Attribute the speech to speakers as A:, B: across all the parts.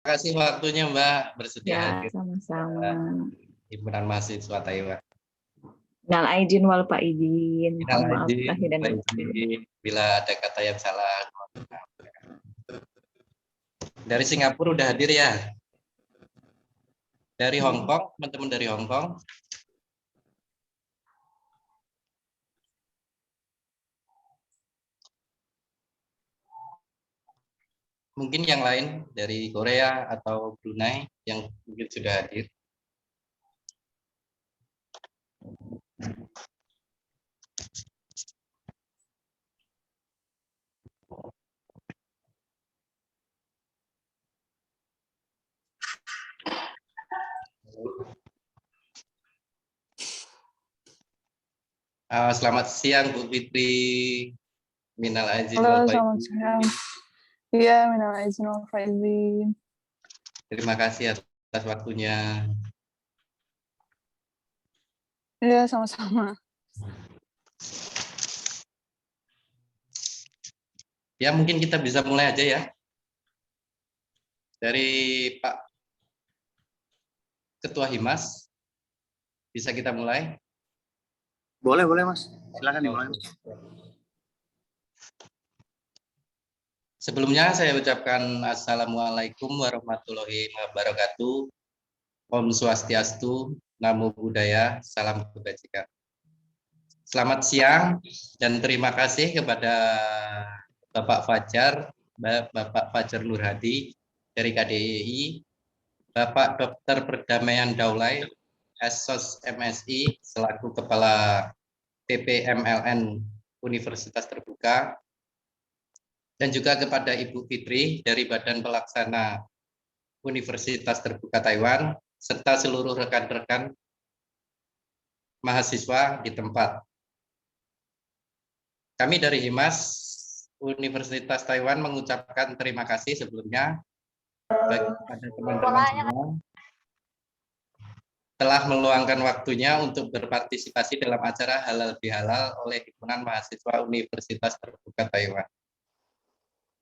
A: kasih waktunya Mbak bersedia
B: Ya,
A: hadir
B: sama-sama.
A: Himpunan Mahasiswa Taiwan.
B: Minal aidin wal faizin. Mohon maaf lahir dan batin.
A: Bila ada kata yang salah. Dari Singapura udah hadir ya? Dari Hong Kong, teman-teman dari Hong Kong. Mungkin yang lain dari Korea atau Brunei yang mungkin sudah hadir. Selamat siang Bu Fitri. Minal aidin wal
C: Halo,
A: faizin.
C: selamat siang. Iya, minal aidin wal faizin.
A: Terima kasih atas waktunya.
C: Iya, sama-sama.
A: Ya, mungkin kita bisa mulai aja ya. Dari Pak Ketua Himas, bisa kita mulai?
D: Boleh Mas. Silakan dimulai.
A: Sebelumnya saya ucapkan Assalamualaikum warahmatullahi wabarakatuh. Om Swastiastu, Namo Buddhaya, Salam Kebajikan. Selamat siang dan terima kasih kepada Bapak Fajar Nur Hadi dari KDII, Bapak Dr. Perdamaian Daulay, Esos MSI, selaku Kepala TPMLN Universitas Terbuka, dan juga kepada Ibu Fitri dari Badan Pelaksana Universitas Terbuka Taiwan, serta seluruh rekan-rekan mahasiswa di tempat. Kami dari Himas Universitas Taiwan mengucapkan terima kasih sebelumnya kepada teman-teman semua telah meluangkan waktunya untuk berpartisipasi dalam acara Halal Bihalal oleh Himpunan Mahasiswa Universitas Terbuka Taiwan.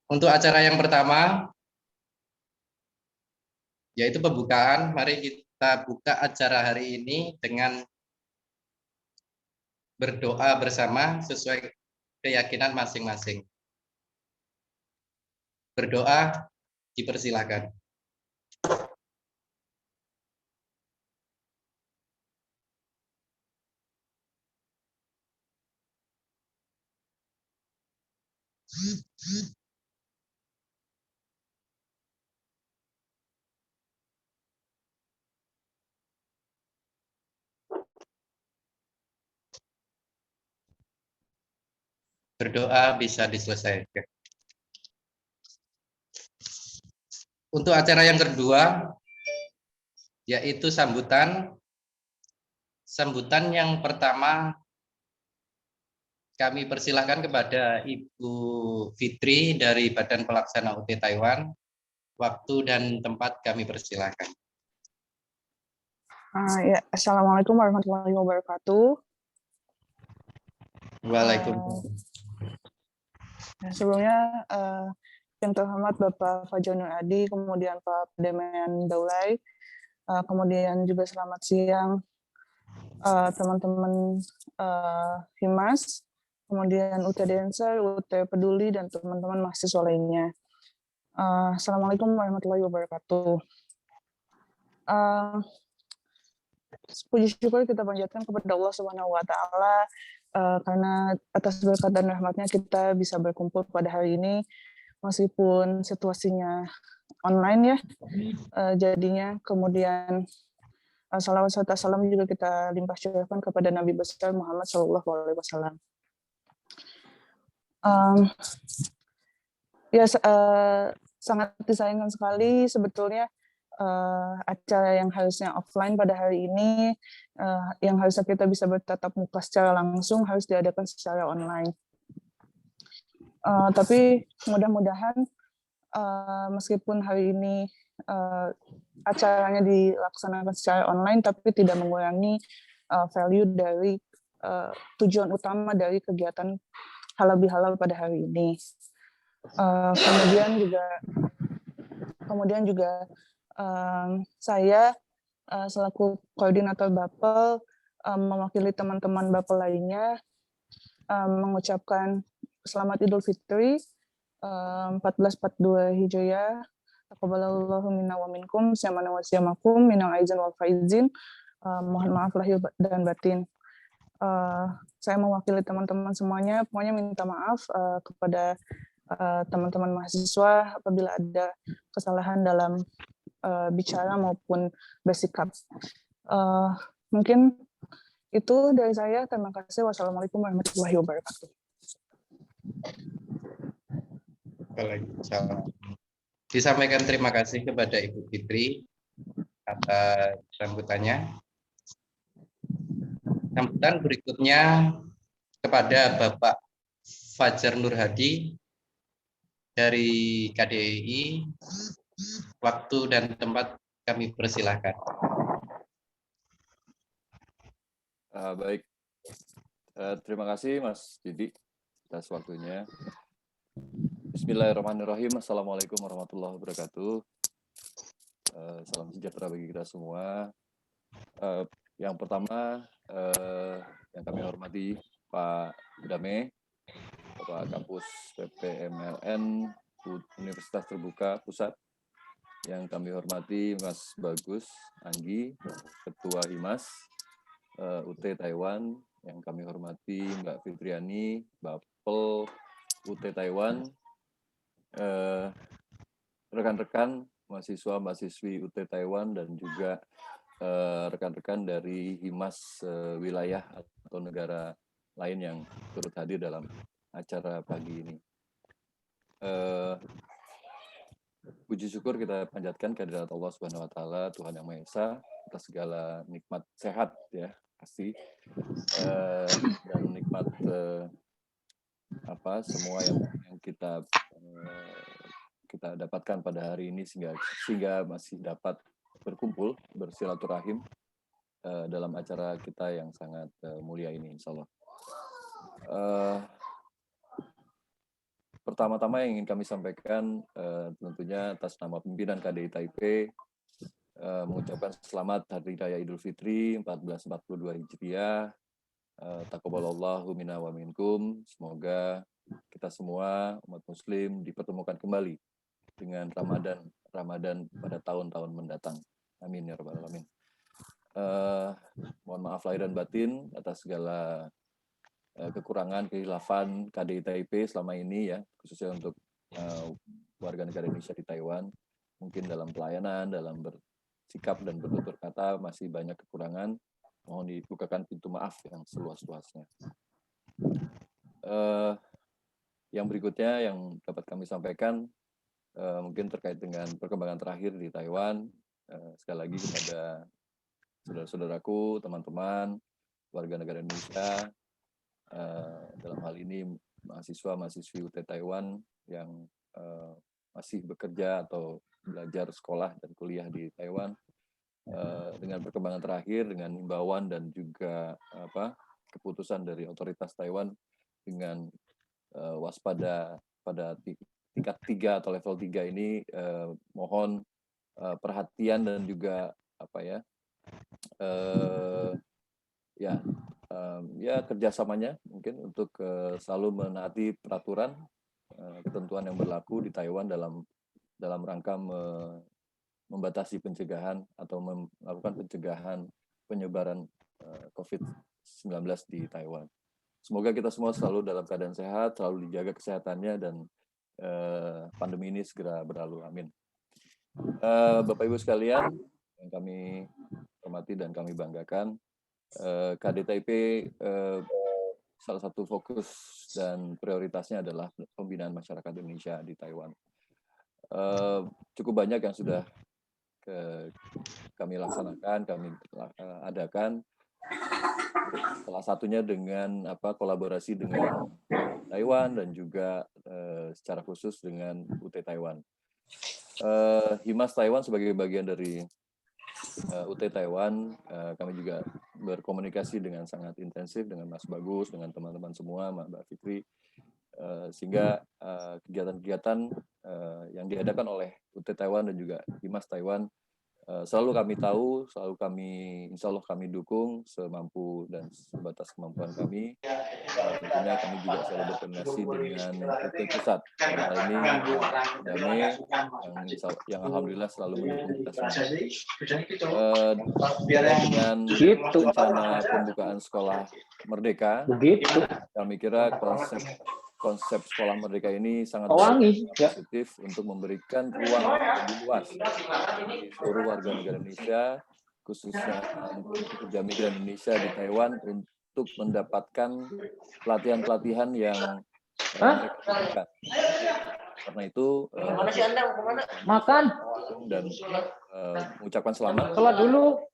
A: Untuk acara yang pertama, yaitu pembukaan, mari kita buka acara hari ini dengan berdoa bersama sesuai keyakinan masing-masing. Berdoa dipersilakan. Berdoa bisa diselesaikan. Untuk acara yang kedua, yaitu sambutan. Sambutan yang pertama, kami persilahkan kepada Ibu Fitri dari Badan Pelaksana UT Taiwan. Waktu dan tempat kami persilahkan.
C: Ya, Assalamualaikum warahmatullahi wabarakatuh.
A: Waalaikumsalam.
C: Sebelumnya, yang terhormat Bapak Fajar Nur Hadi, kemudian Pak Perdamaian Daulay, kemudian juga selamat siang teman-teman Himas, kemudian UT Dancer, UT Peduli, dan teman-teman mahasiswa lainnya. Assalamualaikum warahmatullahi wabarakatuh. Puji syukur kita panjatkan kepada Allah Subhanahu wa Ta'ala karena atas berkat dan rahmatnya kita bisa berkumpul pada hari ini meskipun situasinya online ya jadinya. Kemudian salawat serta salam juga kita limpah curahkan kepada Nabi besar Muhammad SAW. Sangat disayangkan sekali sebetulnya acara yang harusnya offline pada hari ini, yang harusnya kita bisa bertatap muka secara langsung, harus diadakan secara online. Tapi mudah-mudahan meskipun hari ini acaranya dilaksanakan secara online, tapi tidak mengurangi value dari tujuan utama dari kegiatan halal bihalal pada hari ini. Kemudian juga Kemudian juga saya selaku koordinator Bapel mewakili teman-teman Bapel lainnya mengucapkan selamat Idul Fitri 1442 Hijriah. Taqabbalallahu minna wa minkum, syamana wa syamakum, minal aizin wal faizin. Mohon maaf lahir dan batin. Saya mewakili teman-teman semuanya, pokoknya minta maaf kepada teman-teman mahasiswa apabila ada kesalahan dalam bicara maupun bersikap. Mungkin itu dari saya. Terima kasih. Wassalamualaikum warahmatullahi wabarakatuh.
A: Waalaikumsalam. Disampaikan terima kasih kepada Ibu Fitri atas sambutannya. Sambutan berikutnya kepada Bapak Fajar Nur Hadi dari KDI. Waktu dan tempat kami persilahkan.
E: Baik, terima kasih Mas Didi atas waktunya. Bismillahirrahmanirrahim. Assalamualaikum warahmatullahi wabarakatuh. Salam sejahtera bagi kita semua. Yang pertama, yang kami hormati Pak Dame, Bapak Kampus PPMLN Universitas Terbuka Pusat. Yang kami hormati Mas Bagus Anggi, Ketua Himas UT Taiwan. Yang kami hormati Mbak Fitriani, Bapel UT Taiwan, rekan-rekan mahasiswa-mahasiswi UT Taiwan, dan juga rekan-rekan dari Himas wilayah atau negara lain yang turut hadir dalam acara pagi ini. Puji syukur kita panjatkan kehadirat Allah Subhanahu wa taala, Tuhan yang Maha Esa, atas segala nikmat sehat ya, pasti, dan nikmat semua yang kita dapatkan pada hari ini sehingga masih dapat berkumpul bersilaturahim dalam acara kita yang sangat mulia ini, insyaallah. Pertama-tama yang ingin kami sampaikan tentunya atas nama pimpinan KDI Taipei mengucapkan selamat Hari Raya Idul Fitri 1442 Hijriah. Taqabbalallahu minna wa minkum. Semoga kita semua umat muslim dipertemukan kembali dengan Ramadan pada tahun-tahun mendatang. Amin ya rabbal alamin. Mohon maaf lahir dan batin atas segala kekurangan, kehilafan KDI Taipei selama ini ya, khususnya untuk warga negara Indonesia di Taiwan. Mungkin dalam pelayanan, dalam bersikap dan bertutur kata masih banyak kekurangan. Mohon dibukakan pintu maaf yang seluas-luasnya. Yang berikutnya yang dapat kami sampaikan mungkin terkait dengan perkembangan terakhir di Taiwan. Sekali lagi kepada saudara-saudaraku, teman-teman, warga negara Indonesia, dalam hal ini mahasiswa-mahasiswi UT Taiwan yang masih bekerja atau belajar sekolah dan kuliah di Taiwan, dengan perkembangan terakhir, dengan himbauan dan juga keputusan dari otoritas Taiwan dengan waspada pada tingkat 3 atau level 3 ini, mohon perhatian dan juga kerjasamanya mungkin untuk selalu menaati peraturan ketentuan yang berlaku di Taiwan dalam rangka membatasi pencegahan atau melakukan pencegahan penyebaran COVID-19 di Taiwan. Semoga kita semua selalu dalam keadaan sehat, selalu dijaga kesehatannya, dan pandemi ini segera berlalu. Amin. Bapak Ibu sekalian yang kami hormati dan kami banggakan, KDI Taipei salah satu fokus dan prioritasnya adalah pembinaan masyarakat Indonesia di Taiwan. Cukup banyak yang sudah kami laksanakan, kami adakan. Salah satunya dengan kolaborasi dengan Taiwan dan juga secara khusus dengan UT Taiwan. Himas Taiwan sebagai bagian dari UT Taiwan, kami juga berkomunikasi dengan sangat intensif dengan Mas Bagus, dengan teman-teman semua, Mbak Fitri, sehingga kegiatan-kegiatan yang diadakan oleh UT Taiwan dan juga Himas Taiwan selalu kami tahu, insya Allah kami dukung semampu dan sebatas kemampuan kami. Tentunya kami juga selalu berkoordinasi dengan UT Pusat. Dalam hal ini Dame yang alhamdulillah selalu mendukung kita semua. Dengan rencana pembukaan sekolah merdeka, kami kira konsep sekolah merdeka ini sangat positif untuk memberikan ruang lebih luas bagi seluruh warga negara Indonesia, khususnya pekerja migran Indonesia di Taiwan untuk mendapatkan pelatihan-pelatihan yang mereka butuhkan. Karena itu,
F: makan
E: dan mengucapkan selamat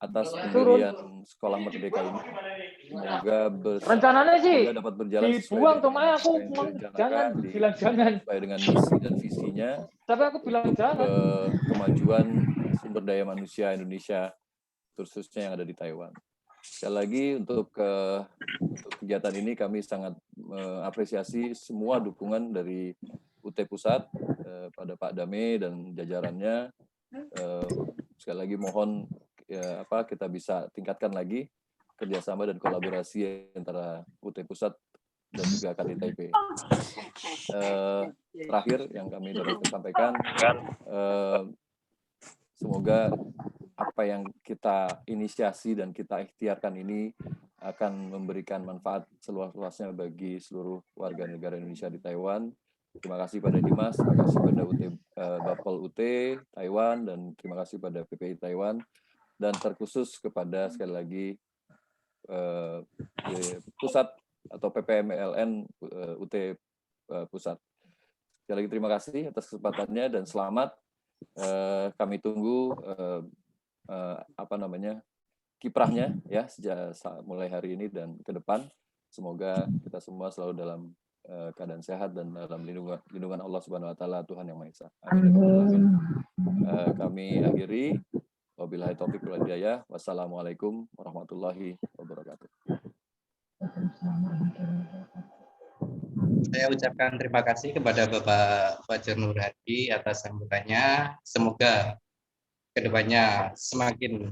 E: atas pendirian sekolah merdeka ini. Semoga
F: rencananya sih
E: dapat berjalan
F: dibuang tuh Maya, aku jangan bilang jangan
E: sesuai dengan misi dan visinya,
F: tapi aku bilang jangan
E: kemajuan sumber daya manusia Indonesia khususnya yang ada di Taiwan. Sekali lagi untuk kegiatan ini kami sangat mengapresiasi semua dukungan dari UT Pusat pada Pak Dame dan jajarannya. Sekali lagi mohon kita bisa tingkatkan lagi kerjasama dan kolaborasi antara UT Pusat dan juga KD Taipei. Terakhir yang kami dapat sampaikan, semoga apa yang kita inisiasi dan kita ikhtiarkan ini akan memberikan manfaat seluas-luasnya bagi seluruh warga negara Indonesia di Taiwan. Terima kasih pada Dimas, terima kasih pada Bapol UT Taiwan, dan terima kasih pada PPI Taiwan, dan terkhusus kepada sekali lagi Pusat atau PPMLN UT Pusat. Sekali lagi terima kasih atas kesempatannya dan selamat. Kami tunggu kiprahnya ya sejak mulai hari ini dan ke depan. Semoga kita semua selalu dalam keadaan sehat dan dalam lindungan Allah Subhanahu wa taala, Tuhan yang Maha Esa. Amin. Kami akhiri, wabillahi taufiq wal hidayah. Wassalamualaikum warahmatullahi wabarakatuh.
A: Saya ucapkan terima kasih kepada Bapak Fajar Nur Hadi atas sambutannya. Semoga kedepannya semakin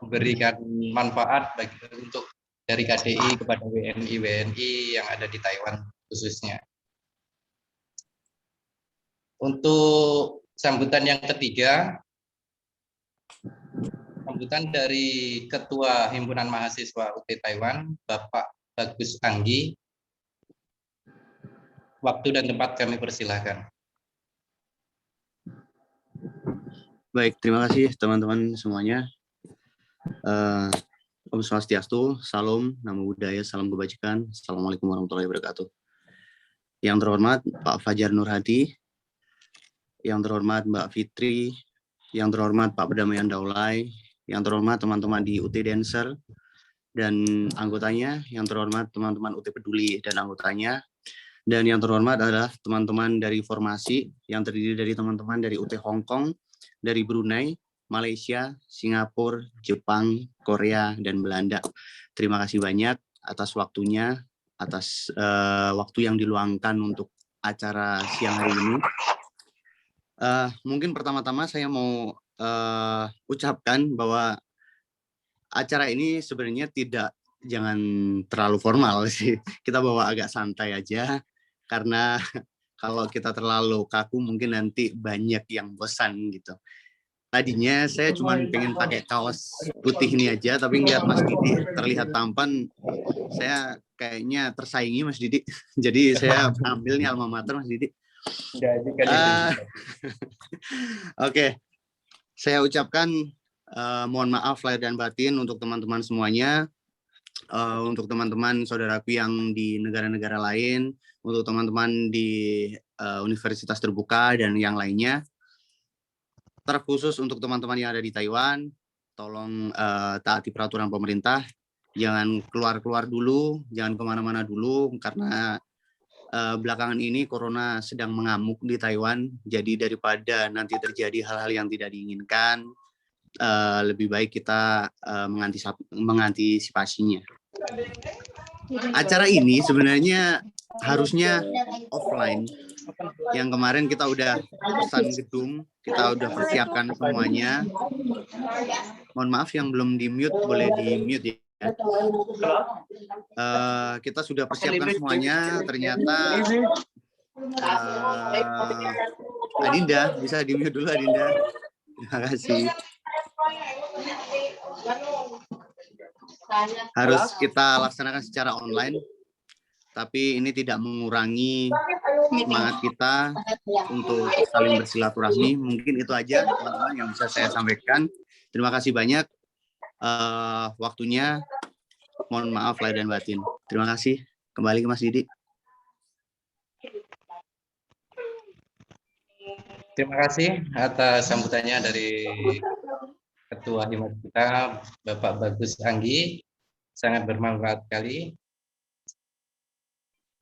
A: memberikan manfaat untuk dari KDI kepada WNI yang ada di Taiwan khususnya. Untuk sambutan yang ketiga, sambutan dari Ketua Himpunan Mahasiswa UT Taiwan, Bapak Bagus Anggi. Waktu dan tempat kami persilahkan.
D: Baik, terima kasih teman-teman semuanya. Om Swastiastu, Salam, Namo Buddhaya, Salam Kebajikan, Assalamualaikum warahmatullahi wabarakatuh. Yang terhormat Pak Fajar Nur Hadi, yang terhormat Mbak Fitri, yang terhormat Pak Perdamaian Daulay, yang terhormat teman-teman di UT Dancer dan anggotanya, yang terhormat teman-teman UT Peduli dan anggotanya, dan yang terhormat adalah teman-teman dari formasi yang terdiri dari teman-teman dari UT Hong Kong, dari Brunei, Malaysia, Singapura, Jepang, Korea, dan Belanda. Terima kasih banyak atas waktunya, atas waktu yang diluangkan untuk acara siang hari ini. Mungkin pertama-tama saya mau ucapkan bahwa acara ini sebenarnya jangan terlalu formal sih. Kita bawa agak santai aja, karena kalau kita terlalu kaku mungkin nanti banyak yang bosan gitu. Tadinya saya cuma pengen pakai kaos putih ini aja, tapi ngeliat Mas Didi terlihat tampan, saya kayaknya tersaingi Mas Didi. Jadi saya ambil nih alma mater Mas Didi. Oke. Saya ucapkan mohon maaf lahir dan batin untuk teman-teman semuanya, untuk teman-teman saudaraku yang di negara-negara lain, untuk teman-teman di universitas terbuka dan yang lainnya. Terkhusus untuk teman-teman yang ada di Taiwan, tolong taati peraturan pemerintah, jangan keluar-keluar dulu, jangan kemana-mana dulu, karena belakangan ini Corona sedang mengamuk di Taiwan, jadi daripada nanti terjadi hal-hal yang tidak diinginkan, lebih baik kita mengantisipasinya. acara ini sebenarnya harusnya offline. Yang kemarin kita udah pesan gedung, kita udah persiapkan semuanya. Mohon maaf yang belum di-mute, boleh di-mute ya. Kita sudah persiapkan semuanya, ternyata Adinda, bisa di-mute dulu Adinda. Terima kasih. Harus kita laksanakan secara online, tapi ini tidak mengurangi semangat kita untuk saling bersilaturahmi. Mungkin itu aja teman-teman yang bisa saya sampaikan. Terima kasih banyak waktunya. Mohon maaf lahir dan batin. Terima kasih. Kembali ke Mas Didi.
A: Terima kasih atas sambutannya dari Ketua Himat kita, Bapak Bagus Anggi. Sangat bermanfaat sekali.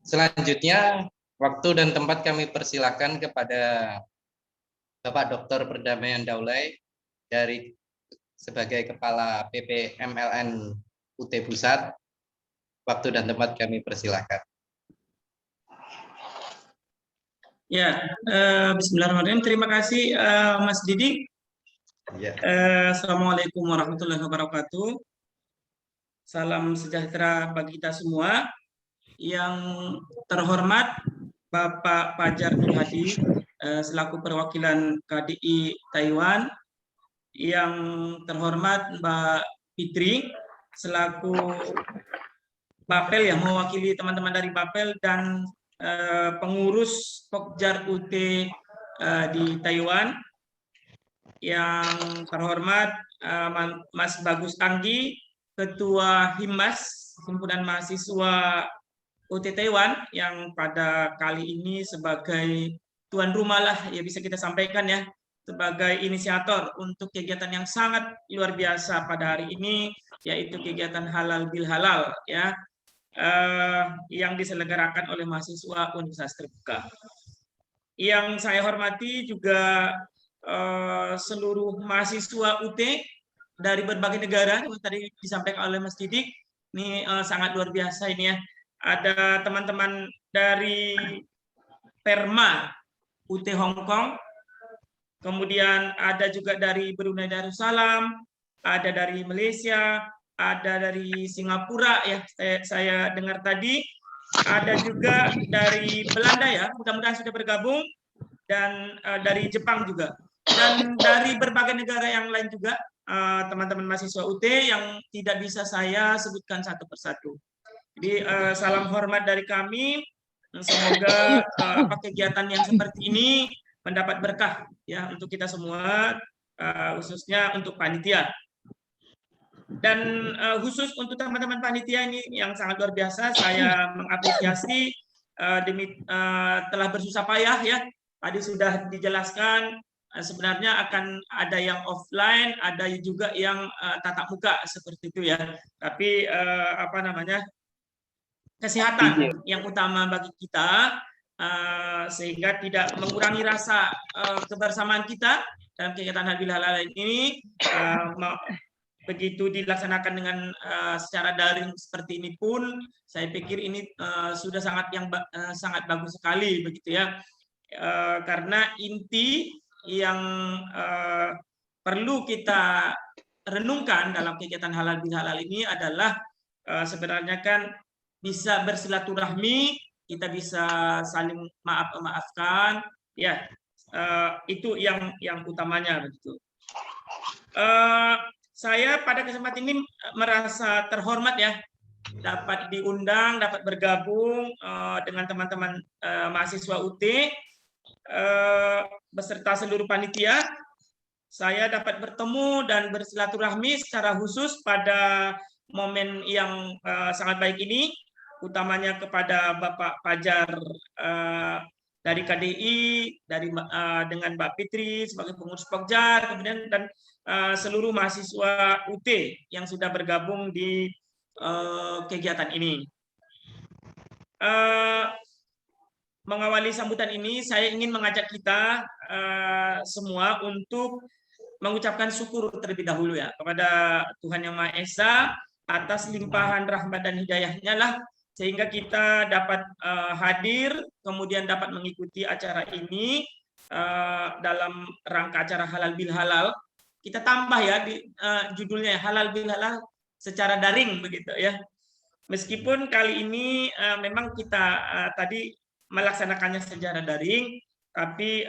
A: Selanjutnya, waktu dan tempat kami persilakan kepada Bapak Dr. Perdamaian Daulay dari sebagai Kepala PPMLN UT Pusat. Waktu dan tempat kami persilakan.
G: Ya, bismillahirrahmanirrahim. Terima kasih Mas Didi.
A: Ya.
G: Assalamualaikum warahmatullahi wabarakatuh. Salam sejahtera bagi kita semua. Yang terhormat Bapak Fajar Nur Hadi selaku perwakilan KDI Taiwan. Yang terhormat Mbak Fitri selaku Bapel yang mewakili teman-teman dari Bapel dan pengurus Pokjar UT di Taiwan. Yang terhormat Mas Bagus Anggi, Ketua Himas, Himpunan Mahasiswa UT Taiwan, yang pada kali ini sebagai tuan rumah lah, ya bisa kita sampaikan ya, sebagai inisiator untuk kegiatan yang sangat luar biasa pada hari ini, yaitu kegiatan halal bil halal ya, yang diselenggarakan oleh mahasiswa Universitas Terbuka. Yang saya hormati juga seluruh mahasiswa UT dari berbagai negara, tadi disampaikan oleh Mas Didik, ini sangat luar biasa ini ya. Ada teman-teman dari Perma UT Hong Kong, kemudian ada juga dari Brunei Darussalam, ada dari Malaysia, ada dari Singapura ya, saya dengar tadi, ada juga dari Belanda ya, mudah-mudahan sudah bergabung, dan dari Jepang juga. Dan dari berbagai negara yang lain juga, teman-teman mahasiswa UT yang tidak bisa saya sebutkan satu persatu. Jadi salam hormat dari kami, semoga kegiatan yang seperti ini mendapat berkah ya untuk kita semua, khususnya untuk panitia. Dan khusus untuk teman-teman panitia ini yang sangat luar biasa, saya mengapresiasi telah bersusah payah ya. Tadi sudah dijelaskan, sebenarnya akan ada yang offline, ada juga yang tatap muka seperti itu ya. Tapi kesehatan yang utama bagi kita, sehingga tidak mengurangi rasa kebersamaan kita dalam kegiatan halal bil halal ini. Begitu dilaksanakan dengan secara daring seperti ini pun, saya pikir ini sudah sangat bagus sekali begitu ya. Karena inti yang perlu kita renungkan dalam kegiatan halal bil halal ini adalah sebenarnya kan bisa bersilaturahmi, kita bisa saling maafkan, ya itu yang utamanya begitu. Saya pada kesempatan ini merasa terhormat ya, dapat diundang, dapat bergabung dengan teman-teman mahasiswa UT beserta seluruh panitia. Saya dapat bertemu dan bersilaturahmi secara khusus pada momen yang sangat baik ini, utamanya kepada Bapak Fajar dari KDI, dengan Mbak Fitri sebagai pengurus Pokjar, kemudian dan seluruh mahasiswa UT yang sudah bergabung di kegiatan ini. Mengawali sambutan ini, saya ingin mengajak kita semua untuk mengucapkan syukur terlebih dahulu ya kepada Tuhan Yang Maha Esa atas limpahan rahmat dan hidayahnya lah sehingga kita dapat hadir, kemudian dapat mengikuti acara ini dalam rangka acara halal bil halal. Kita tambah ya di judulnya halal bil halal secara daring begitu ya. Meskipun kali ini memang kita tadi melaksanakannya secara daring, tapi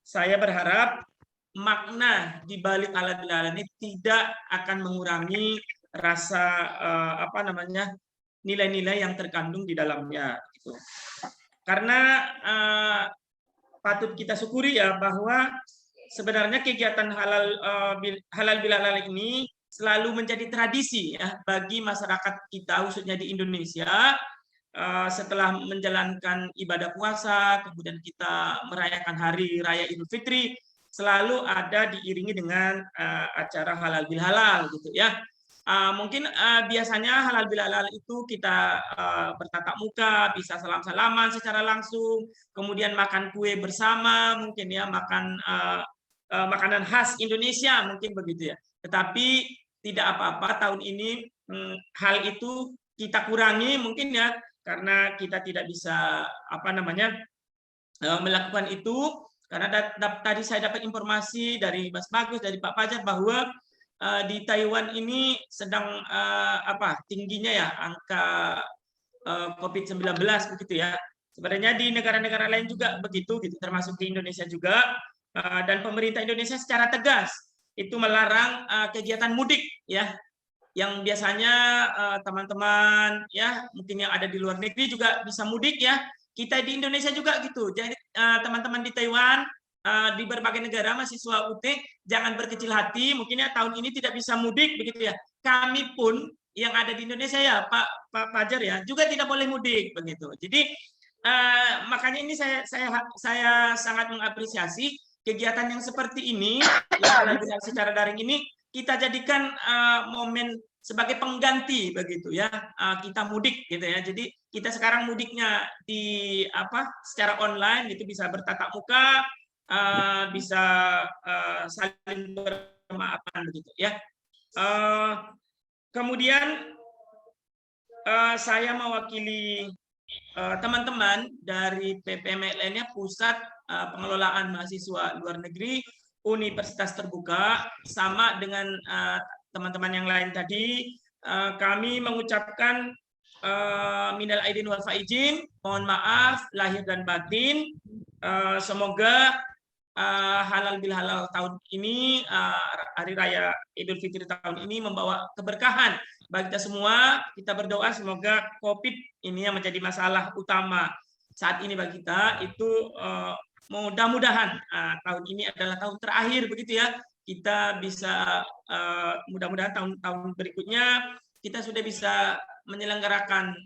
G: saya berharap makna di balik halal bil halal ini tidak akan mengurangi rasa nilai-nilai yang terkandung di dalamnya. Gitu. Karena patut kita syukuri ya bahwa sebenarnya kegiatan halal bil halal ini selalu menjadi tradisi ya bagi masyarakat kita khususnya di Indonesia. Setelah menjalankan ibadah puasa, kemudian kita merayakan hari raya Idul Fitri, selalu ada diiringi dengan acara halal bil halal gitu ya. Mungkin biasanya halal bil halal itu kita bertatap muka, bisa salam-salaman secara langsung, kemudian makan kue bersama, mungkin ya makan makanan khas Indonesia mungkin begitu ya. Tetapi tidak apa-apa tahun ini hal itu kita kurangi mungkin ya karena kita tidak bisa melakukan itu karena tadi saya dapat informasi dari Mas Bagus, dari Pak Fajar bahwa di Taiwan ini sedang tingginya ya angka COVID-19 begitu ya. Sebenarnya di negara-negara lain juga begitu gitu, termasuk di Indonesia juga. Dan pemerintah Indonesia secara tegas itu melarang kegiatan mudik ya. Yang biasanya teman-teman ya mungkin yang ada di luar negeri juga bisa mudik ya. Kita di Indonesia juga gitu. Jadi teman-teman di Taiwan di berbagai negara mahasiswa UT jangan berkecil hati, mungkin ya tahun ini tidak bisa mudik begitu ya. Kami pun yang ada di Indonesia ya Pak Fajar ya juga tidak boleh mudik begitu. Jadi makanya ini saya sangat mengapresiasi kegiatan yang seperti ini yang secara daring ini kita jadikan momen sebagai pengganti begitu ya kita mudik gitu ya. Jadi kita sekarang mudiknya di secara online gitu bisa bertatap muka. Bisa saling bermaafan begitu ya. Kemudian saya mewakili teman-teman dari PPMLN-nya Pusat Pengelolaan Mahasiswa Luar Negeri Universitas Terbuka, sama dengan teman-teman yang lain tadi. Kami mengucapkan minal aidin wal faizin, mohon maaf lahir dan batin. Semoga halal bil halal tahun ini, hari raya Idul Fitri tahun ini membawa keberkahan bagi kita semua. Kita berdoa semoga COVID ini yang menjadi masalah utama saat ini bagi kita itu mudah-mudahan tahun ini adalah tahun terakhir begitu ya. Kita bisa mudah-mudahan tahun-tahun berikutnya kita sudah bisa menyelenggarakan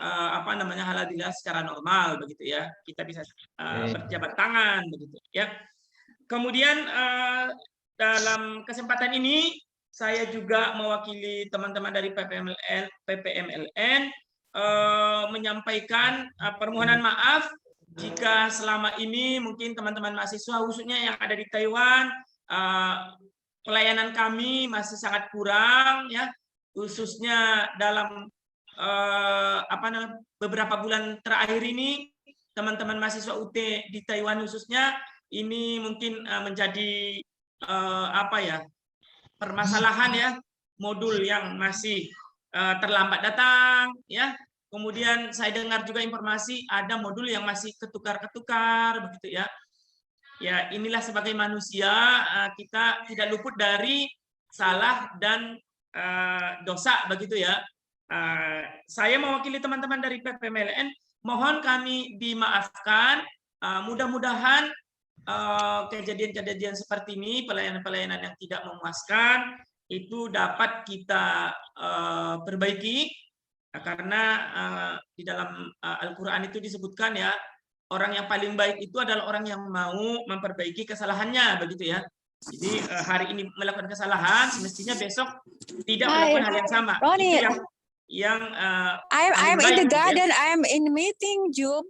G: halal bil halal secara normal begitu ya. Kita bisa berjabat tangan begitu ya. Kemudian dalam kesempatan ini saya juga mewakili teman-teman dari PPMLN menyampaikan permohonan maaf jika selama ini mungkin teman-teman mahasiswa khususnya yang ada di Taiwan pelayanan kami masih sangat kurang ya, khususnya dalam beberapa bulan terakhir ini teman-teman mahasiswa UT di Taiwan khususnya ini mungkin menjadi permasalahan ya, modul yang masih terlambat datang ya. Kemudian saya dengar juga informasi ada modul yang masih ketukar-ketukar begitu ya. Ya, inilah sebagai manusia kita tidak luput dari salah dan dosa begitu ya. Saya mewakili teman-teman dari PPMLN, mohon kami dimaafkan. Mudah-mudahan kejadian-kejadian seperti ini, pelayanan-pelayanan yang tidak memuaskan, itu dapat kita perbaiki. Karena di dalam Al-Quran itu disebutkan ya, orang yang paling baik itu adalah orang yang mau memperbaiki kesalahannya, begitu ya. Jadi hari ini melakukan kesalahan, semestinya besok tidak melakukan hal yang sama.
H: Ronnie,
G: itu yang
H: I'm in the garden. Ya. I'm in meeting, Jum.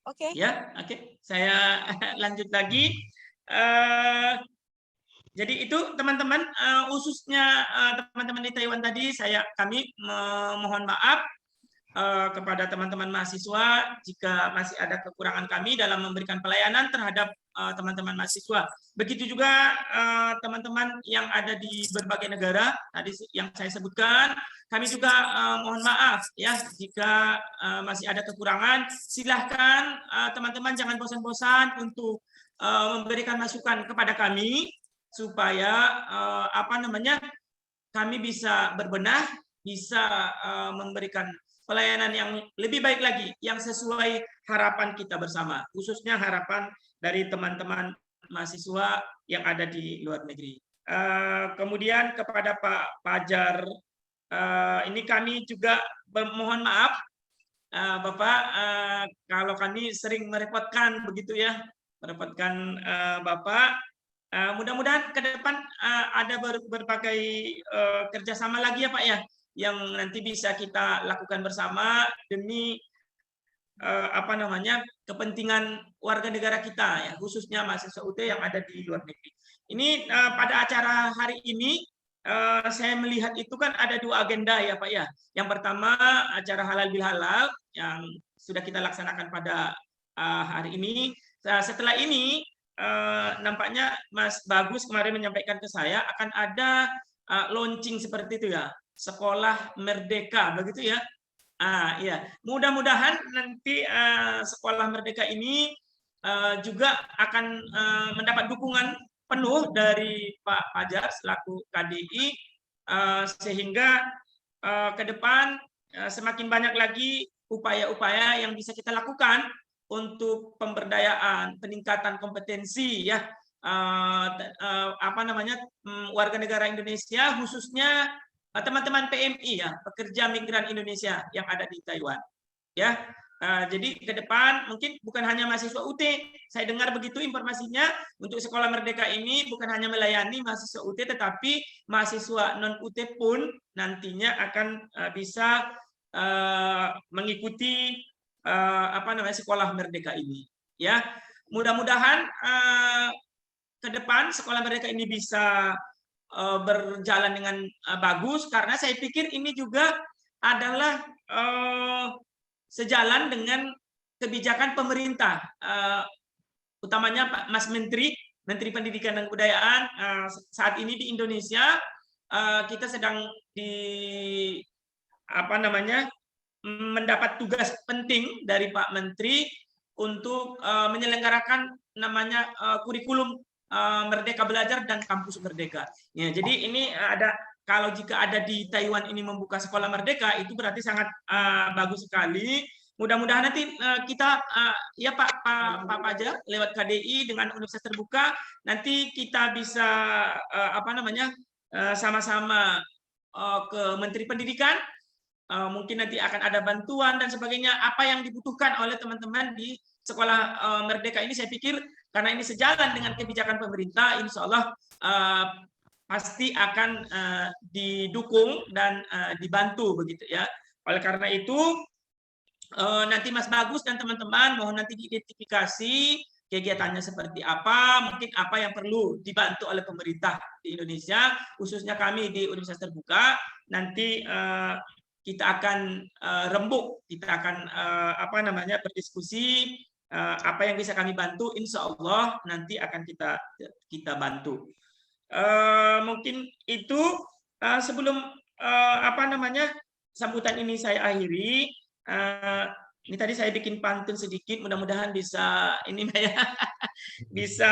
H: Oke.
G: Ya, oke. Saya lanjut lagi. Jadi itu teman-teman, khususnya teman-teman di Taiwan tadi, kami mohon maaf kepada teman-teman mahasiswa jika masih ada kekurangan kami dalam memberikan pelayanan terhadap teman-teman mahasiswa. Begitu juga teman-teman yang ada di berbagai negara tadi yang saya sebutkan, kami juga mohon maaf ya jika masih ada kekurangan. Silahkan teman-teman jangan bosan-bosan untuk memberikan masukan kepada kami supaya kami bisa berbenah, bisa memberikan pelayanan yang lebih baik lagi, yang sesuai harapan kita bersama, khususnya harapan dari teman-teman mahasiswa yang ada di luar negeri. Kemudian kepada Pak Fajar, ini kami juga mohon maaf, Bapak, kalau kami sering merepotkan begitu ya, merepotkan Bapak. Mudah-mudahan ke depan ada berbagai kerjasama lagi ya Pak ya, yang nanti bisa kita lakukan bersama demi kepentingan warga negara kita ya, khususnya mahasiswa UT yang ada di luar negeri. Ini pada acara hari ini saya melihat itu kan ada 2 agenda ya Pak ya. Yang pertama acara halal bil halal yang sudah kita laksanakan pada hari ini. Setelah ini nampaknya Mas Bagus kemarin menyampaikan ke saya akan ada launching seperti itu ya, Sekolah Merdeka begitu ya. Ya, mudah-mudahan nanti Sekolah Merdeka ini juga akan mendapat dukungan penuh dari Pak Fajar selaku KDI sehingga ke depan semakin banyak lagi upaya-upaya yang bisa kita lakukan untuk pemberdayaan, peningkatan kompetensi ya warga negara Indonesia, khususnya teman-teman PMI ya, pekerja migran Indonesia yang ada di Taiwan. Ya, jadi ke depan mungkin bukan hanya mahasiswa UT, saya dengar begitu informasinya, untuk Sekolah Merdeka ini bukan hanya melayani mahasiswa UT, tetapi mahasiswa non UT pun nantinya akan bisa mengikuti Sekolah Merdeka ini. Ya, mudah-mudahan ke depan Sekolah Merdeka ini bisa berjalan dengan bagus, karena saya pikir ini juga adalah sejalan dengan kebijakan pemerintah, utamanya Pak Mas Menteri Pendidikan dan Kebudayaan. Saat ini di Indonesia kita sedang mendapat tugas penting dari Pak Menteri untuk menyelenggarakan namanya kurikulum Merdeka Belajar dan Kampus Merdeka. Ya, jadi ini kalau jika ada di Taiwan ini membuka Sekolah Merdeka, itu berarti sangat bagus sekali. Mudah-mudahan nanti kita ya Pak Fajar lewat KDI dengan Universitas Terbuka, nanti kita bisa sama-sama ke Menteri Pendidikan. Mungkin nanti akan ada bantuan dan sebagainya, apa yang dibutuhkan oleh teman-teman di Sekolah Merdeka ini. Saya pikir karena ini sejalan dengan kebijakan pemerintah, insya Allah pasti akan didukung dan dibantu begitu ya. Oleh karena itu nanti Mas Bagus dan teman-teman mohon nanti diidentifikasi kegiatannya seperti apa, mungkin apa yang perlu dibantu oleh pemerintah di Indonesia, khususnya kami di Universitas Terbuka. Nanti kita akan rembuk, kita akan berdiskusi apa yang bisa kami bantu, insya Allah nanti akan kita bantu. Mungkin itu sebelum sambutan ini saya akhiri. Ini tadi saya bikin pantun sedikit, mudah-mudahan bisa bisa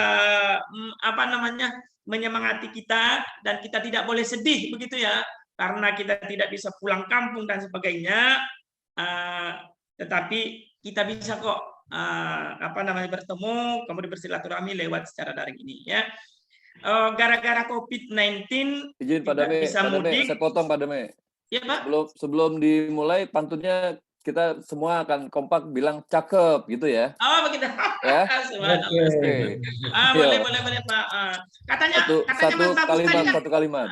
G: menyemangati kita, dan kita tidak boleh sedih begitu ya, karena kita tidak bisa pulang kampung dan sebagainya, tetapi kita bisa kok bertemu, kemudian bersilaturahmi lewat secara daring ini ya. Gara-gara COVID-19
E: izin Pak Dame, saya potong Pak Dame.
G: Ya Pak.
E: Sebelum dimulai pantunnya, kita semua akan kompak bilang cakep gitu ya.
G: Oh begitu.
E: Ya.
G: Boleh Pak. Katanya Mas Bagus
E: satu kalimat.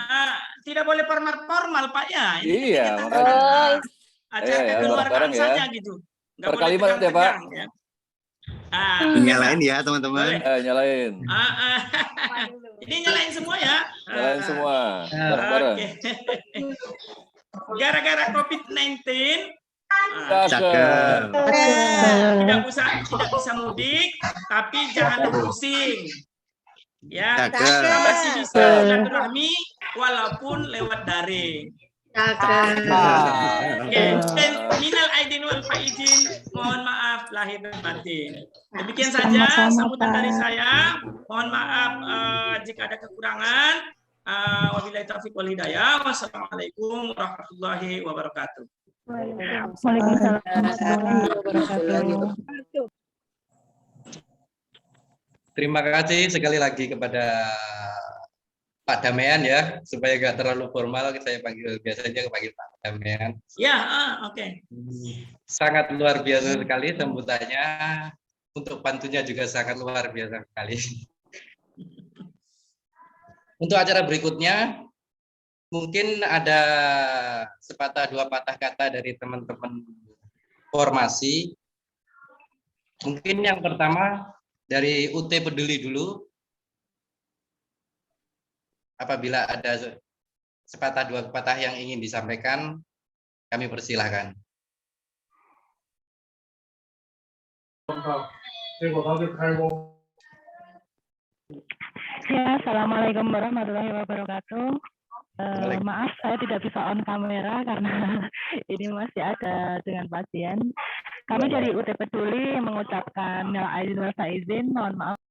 G: Tidak boleh formal Pak ya.
E: Iya, makanya.
G: Acara kekeluargaan saja gitu.
E: Per kalimat ya Pak.
G: Ya.
D: Nyalain ya teman-teman.
E: Nyalain.
G: Ini nyalain semua ya.
E: Nyalain semua. Bareng-bareng.
G: Oke. Gara-gara COVID-19
E: Cakep.
G: tidak bisa mudik, tapi jangan pusing. Ya,
D: Cakep.
G: kita masih bisa silaturahmi walaupun lewat daring. Oke, dan minal aidin wal faizin, mohon maaf lahir dan batin. Demikian saja sambutan dari saya. Mohon maaf jika ada kekurangan. Wabillahi taufiq wal hidayah. Wassalamualaikum warahmatullahi wabarakatuh.
B: Waalaikumsalam warahmatullahi wabarakatuh.
A: Terima kasih sekali lagi kepada Pak Damayan ya, supaya nggak terlalu formal, saya panggil biasanya panggil Pak Damayan.
G: Ya, oke.
A: Sangat luar biasa sekali sambutannya, untuk pantunnya juga sangat luar biasa sekali. Untuk acara berikutnya, mungkin ada sepatah dua patah kata dari teman-teman formasi. Mungkin yang pertama dari UT Peduli dulu. Apabila ada sepatah dua patah yang ingin disampaikan, kami persilahkan.
I: Ya, assalamualaikum warahmatullahi wabarakatuh. Maaf, saya tidak bisa on kamera karena ini masih ada dengan pasien. Kami dari UT Peduli mengucapkan minal aidin wal faizin, mohon maaf.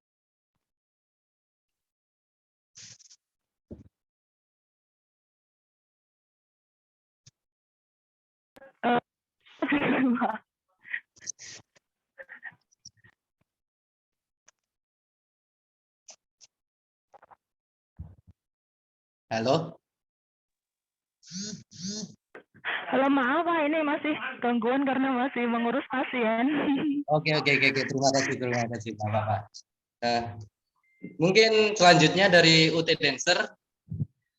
A: Halo.
I: Halo, maaf Pak, ini masih gangguan karena masih mengurus pasien.
A: Oke. Terima kasih Bapak. Mungkin selanjutnya dari UT Dancer.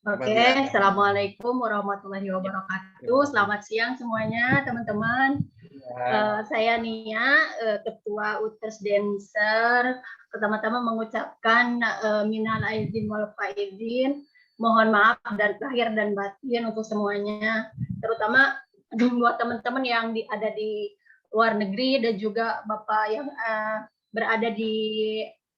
J: Oke, assalamualaikum warahmatullahi wabarakatuh. Selamat siang semuanya, teman-teman. Saya Nia, Ketua UTES Dancer. Pertama-tama mengucapkan minal aidin wal faizin. Mohon maaf dan lahir dan batin untuk semuanya, terutama buat teman-teman yang ada di luar negeri dan juga Bapak yang berada di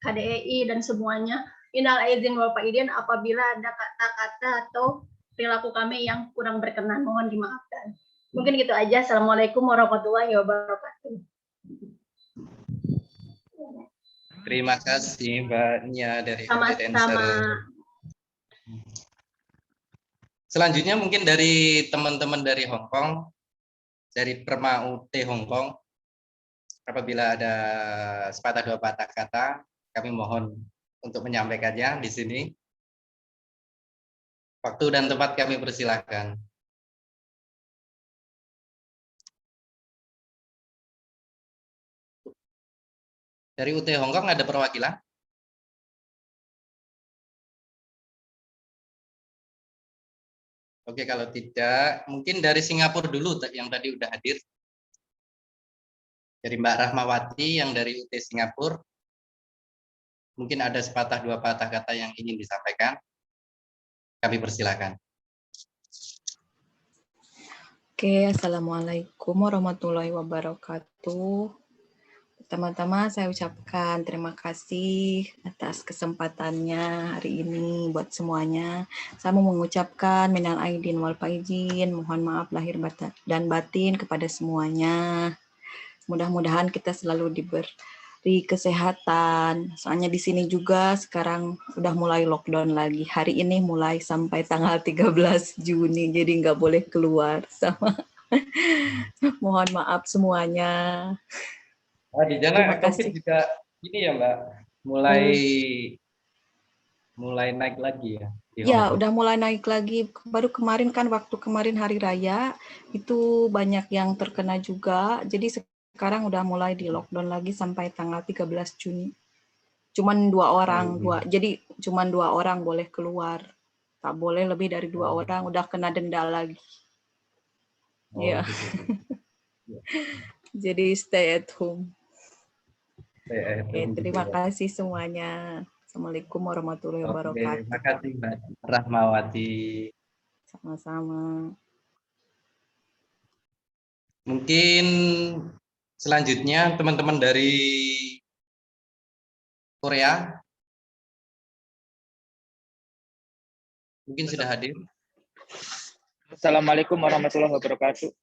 J: KDEI dan semuanya. Minal aidin wal faizin, apabila ada kata-kata atau perilaku kami yang kurang berkenan, mohon dimaafkan. Mungkin gitu aja. Assalamualaikum warahmatullahi wabarakatuh.
A: Terima kasih Mbak Nia dari UT Dancer.
J: Sama-sama.
A: Selanjutnya mungkin dari teman-teman dari Hong Kong, dari Perma UT Hong Kong. Apabila ada sepatah dua patah kata, kami mohon untuk menyampaikannya di sini. Waktu dan tempat kami persilahkan. Dari UT Hong Kong ada perwakilan? Oke, kalau tidak, mungkin dari Singapura dulu yang tadi udah hadir. Dari Mbak Rahmawati yang dari UT Singapura. Mungkin ada sepatah dua patah kata yang ingin disampaikan. Kami persilakan.
B: Oke, assalamualaikum warahmatullahi wabarakatuh. Pertama-tama saya ucapkan terima kasih atas kesempatannya hari ini buat semuanya. Saya mau mengucapkan minal aidin wal faizin, mohon maaf lahir dan batin kepada semuanya. Mudah-mudahan kita selalu diberi kesehatan. Soalnya di sini juga sekarang udah mulai lockdown lagi. Hari ini mulai sampai tanggal 13 Juni, jadi nggak boleh keluar. Sama. Mohon maaf semuanya.
A: Di sana COVID juga ini ya Mbak, mulai naik lagi ya?
B: Ya, udah mulai naik lagi. Baru kemarin kan, waktu kemarin hari raya, itu banyak yang terkena juga. Jadi sekarang udah mulai di lockdown lagi sampai tanggal 13 Juni. Cuman 2 orang, jadi cuman 2 orang boleh keluar. Tak boleh lebih dari 2 orang, udah kena denda lagi. Ya. Jadi stay at home. Oke, terima kasih semuanya. Assalamualaikum warahmatullahi
A: Oke,
B: wabarakatuh.
A: terima kasih Mbak Rahmawati.
B: Sama-sama.
A: Mungkin selanjutnya teman-teman dari Korea mungkin sudah hadir.
K: Assalamualaikum warahmatullahi wabarakatuh.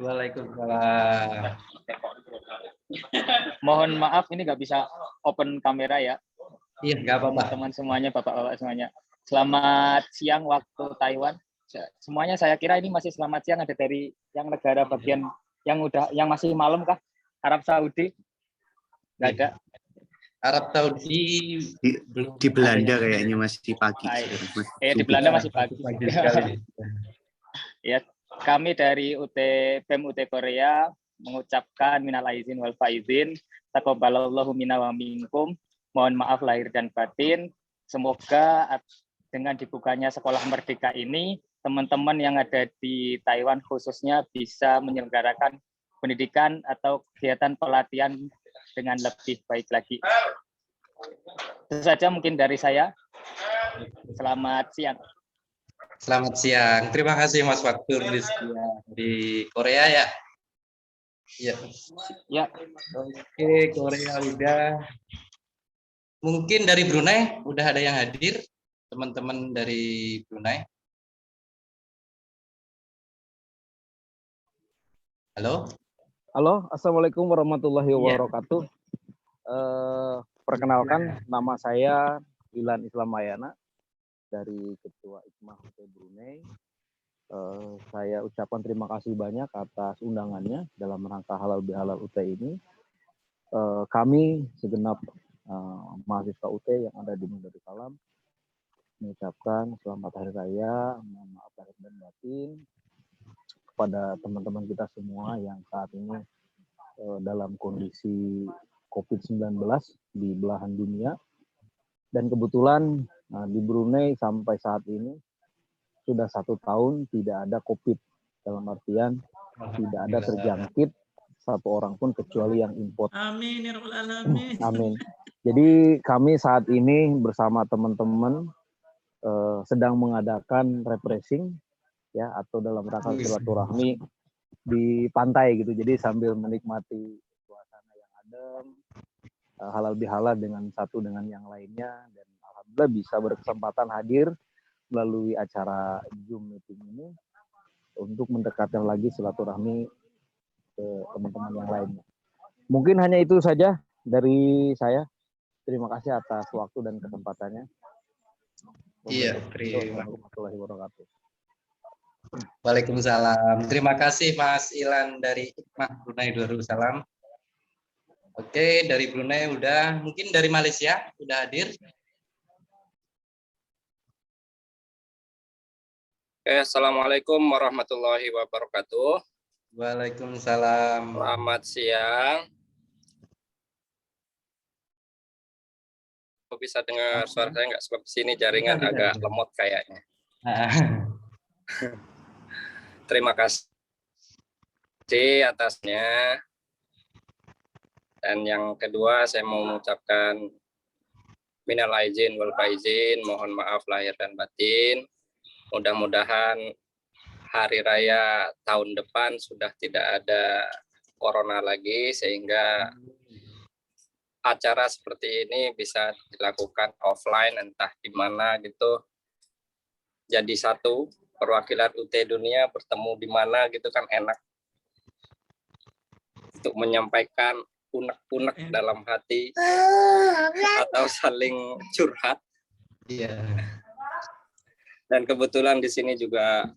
A: Waalaikumsalam.
K: Mohon maaf ini nggak bisa open kamera ya.
A: Iya, nggak apa-apa.
K: Teman semuanya, bapak-bapak semuanya. Selamat siang waktu Taiwan. Semuanya saya kira ini masih selamat siang, ada dari yang negara bagian yang masih malam kah? Arab Saudi? Nggak ada.
A: Arab Saudi
D: di Belanda kayaknya masih pagi.
K: Di Belanda masih pagi.
A: sekali.
K: Ya, kami dari BEM UT Korea mengucapkan minal aizin wal faizin, taqabbalallahu minna wa minkum. Mohon maaf lahir dan batin. Semoga dengan dibukanya sekolah merdeka ini, teman-teman yang ada di Taiwan khususnya bisa menyelenggarakan pendidikan atau kegiatan pelatihan dengan lebih baik lagi. Itu saja mungkin dari saya. Selamat siang.
A: Selamat siang. Terima kasih Mas Faktur di Korea ya.
K: Ya.
A: Oke, Korea udah. Mungkin dari Brunei udah ada yang hadir, teman-teman dari Brunei. Halo.
L: Halo, assalamualaikum warahmatullahi wabarakatuh. Perkenalkan, nama saya Ilan Islam Mayana dari Ketua Ikmah UT Brunei. Saya ucapkan terima kasih banyak atas undangannya dalam rangka halal bihalal UT ini. Kami segenap mahasiswa UT yang ada di Darussalam mengucapkan selamat hari raya, mohon maaf lahir dan batin kepada teman-teman kita semua yang saat ini dalam kondisi COVID-19 di belahan dunia. Dan kebetulan di Brunei sampai saat ini sudah 1 tahun tidak ada COVID, dalam artian tidak ada terjangkit satu orang pun kecuali yang import.
G: Amin ya rabbal alamin.
L: Amin. Jadi kami saat ini bersama teman-teman sedang mengadakan refreshing ya, atau dalam rangka silaturahmi di pantai gitu. Jadi sambil menikmati suasana yang adem, halal bihalal dengan satu dengan yang lainnya, dan alhamdulillah bisa berkesempatan hadir melalui acara Zoom meeting ini untuk mendekatkan lagi silaturahmi ke teman-teman yang lainnya. Mungkin hanya itu saja dari saya. Terima kasih atas waktu dan kesempatannya.
A: Iya, terima
L: kasih.
A: Waalaikumsalam. Terima kasih Mas Ilan dari Ikmah Brunei Darussalam. Oke, dari Brunei udah. Mungkin dari Malaysia udah hadir.
M: Assalamualaikum warahmatullahi wabarakatuh.
A: Waalaikumsalam.
M: Selamat siang. Bisa dengar suara saya nggak? Sebab di sini jaringan agak lemot kayaknya. Terima kasih atasnya. Dan yang kedua saya mau mengucapkan minal aizin wal faizin, mohon maaf lahir dan batin. Mudah-mudahan hari raya tahun depan sudah tidak ada corona lagi, sehingga acara seperti ini bisa dilakukan offline entah di mana gitu. Jadi satu perwakilan UT dunia bertemu di mana gitu kan enak untuk menyampaikan unek-unek dalam hati atau saling curhat.
A: Iya.
M: Dan kebetulan di sini juga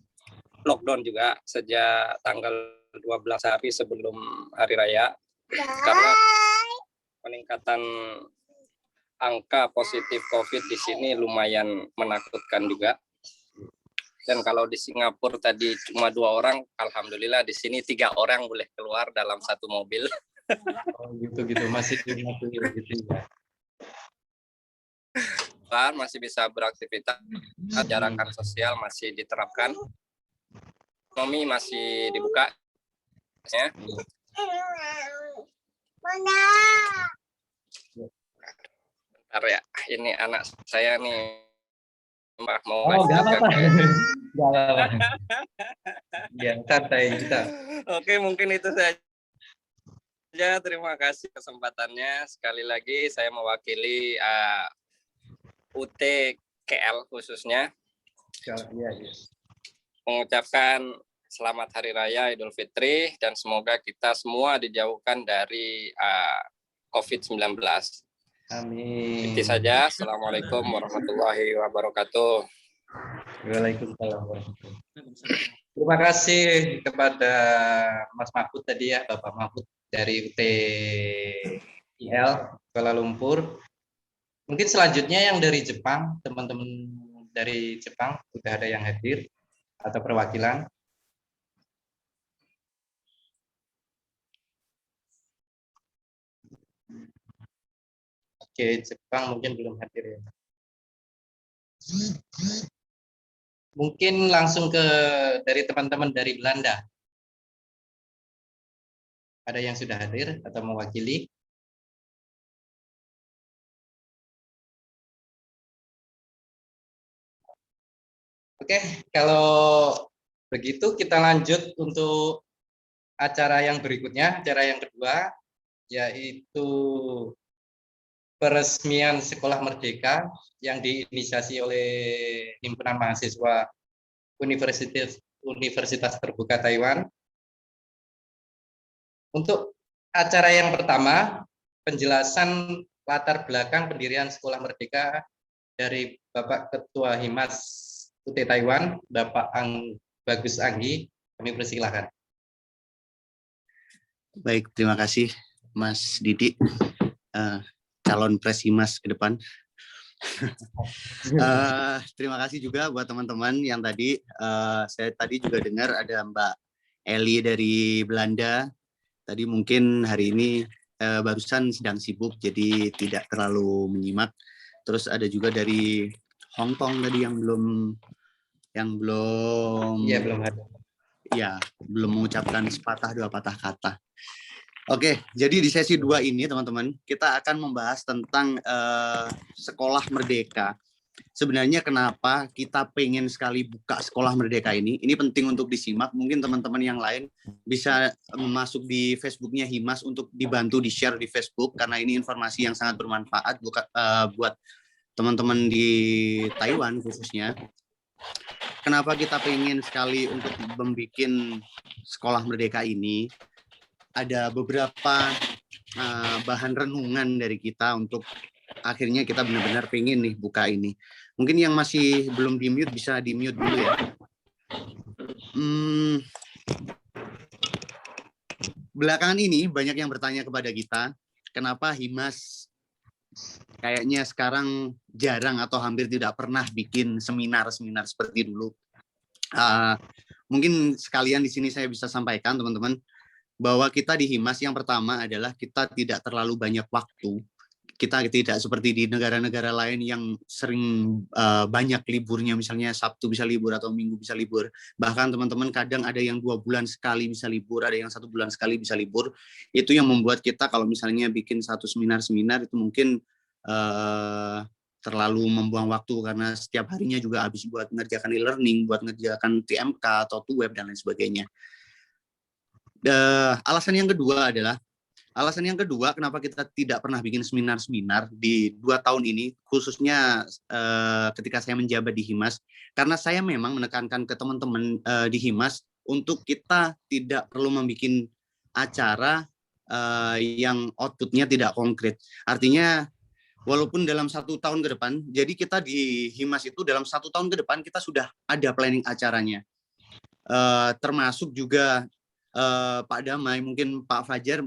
M: lockdown juga sejak tanggal 12 hari sebelum hari raya, karena peningkatan angka positif COVID di sini lumayan menakutkan juga. Dan kalau di Singapura tadi cuma 2 orang, alhamdulillah di sini 3 orang boleh keluar dalam satu mobil.
A: Oh gitu masih gitu ya.
M: Masih bisa beraktivitas, jarakan sosial masih diterapkan, ekonomi masih dibuka. Ya. Bentar ya. ini anak saya nih, Mbak, mau
A: Oh, nggak
M: lanjut
A: apa-apa.
M: ke
A: Nggak apa-apa. Ya, santai kita.
M: Oke, mungkin itu saja. Terima kasih kesempatannya. Sekali lagi saya mewakili UTKL khususnya
A: Iya.
M: mengucapkan selamat Hari Raya Idul Fitri dan semoga kita semua dijauhkan dari COVID-19.
A: Amin.
M: Itu saja. Assalamualaikum warahmatullahi wabarakatuh.
A: Waalaikumsalam warahmatullahi wabarakatuh. Terima kasih kepada Mas Mahfud tadi ya, Bapak Mahfud dari UTIL Kuala Lumpur. Mungkin selanjutnya yang dari Jepang, teman-teman dari Jepang sudah ada yang hadir atau perwakilan. Oke, Jepang mungkin belum hadir ya. Mungkin langsung ke dari teman-teman dari Belanda. Ada yang sudah hadir atau mewakili? Oke, kalau begitu kita lanjut untuk acara yang berikutnya, acara yang kedua, yaitu peresmian Sekolah Merdeka yang diinisiasi oleh Himpunan Mahasiswa Universitas Terbuka Taiwan. Untuk acara yang pertama, penjelasan latar belakang pendirian Sekolah Merdeka dari Bapak Ketua Himas UT Taiwan, Bapak Bagus Anggi, kami persilahkan.
D: Baik, terima kasih Mas Didi, calon Presimas ke depan. Terima kasih juga buat teman-teman yang tadi, saya tadi juga dengar ada Mbak Eli dari Belanda. Tadi mungkin hari ini barusan sedang sibuk, jadi tidak terlalu menyimak. Terus ada juga dari Hong Kong tadi yang belum
A: ada.
D: Ya, belum mengucapkan sepatah dua patah kata. Oke, jadi di sesi 2 ini teman-teman, kita akan membahas tentang Sekolah Merdeka. Sebenarnya kenapa kita pengen sekali buka Sekolah Merdeka ini penting untuk disimak. Mungkin teman-teman yang lain bisa masuk di Facebooknya Himas untuk dibantu di-share di Facebook, karena ini informasi yang sangat bermanfaat buat teman-teman di Taiwan khususnya. Kenapa kita pengen sekali untuk membuat Sekolah Merdeka ini? Ada beberapa bahan renungan dari kita untuk akhirnya kita benar-benar pengen nih buka ini. Mungkin yang masih belum di-mute bisa di-mute dulu ya. Belakangan ini banyak yang bertanya kepada kita, kenapa Himas kayaknya sekarang jarang atau hampir tidak pernah bikin seminar-seminar seperti dulu. Mungkin sekalian di sini saya bisa sampaikan teman-teman, bahwa kita di Himas yang pertama adalah kita tidak terlalu banyak waktu. Kita tidak seperti di negara-negara lain yang sering banyak liburnya, misalnya Sabtu bisa libur atau Minggu bisa libur. Bahkan teman-teman kadang ada yang 2 bulan sekali bisa libur, ada yang 1 bulan sekali bisa libur. Itu yang membuat kita kalau misalnya bikin satu seminar-seminar itu mungkin terlalu membuang waktu, karena setiap harinya juga habis buat mengerjakan e-learning, buat mengerjakan TMK atau web dan lain sebagainya. Alasan yang kedua kenapa kita tidak pernah bikin seminar-seminar di 2 tahun ini, khususnya ketika saya menjabat di Himas, karena saya memang menekankan ke teman-teman di Himas untuk kita tidak perlu membuat acara yang outputnya tidak konkret. Artinya walaupun dalam 1 tahun ke depan, jadi kita di Himas itu dalam 1 tahun ke depan kita sudah ada planning acaranya, termasuk juga Pak Damai, mungkin Pak Fajar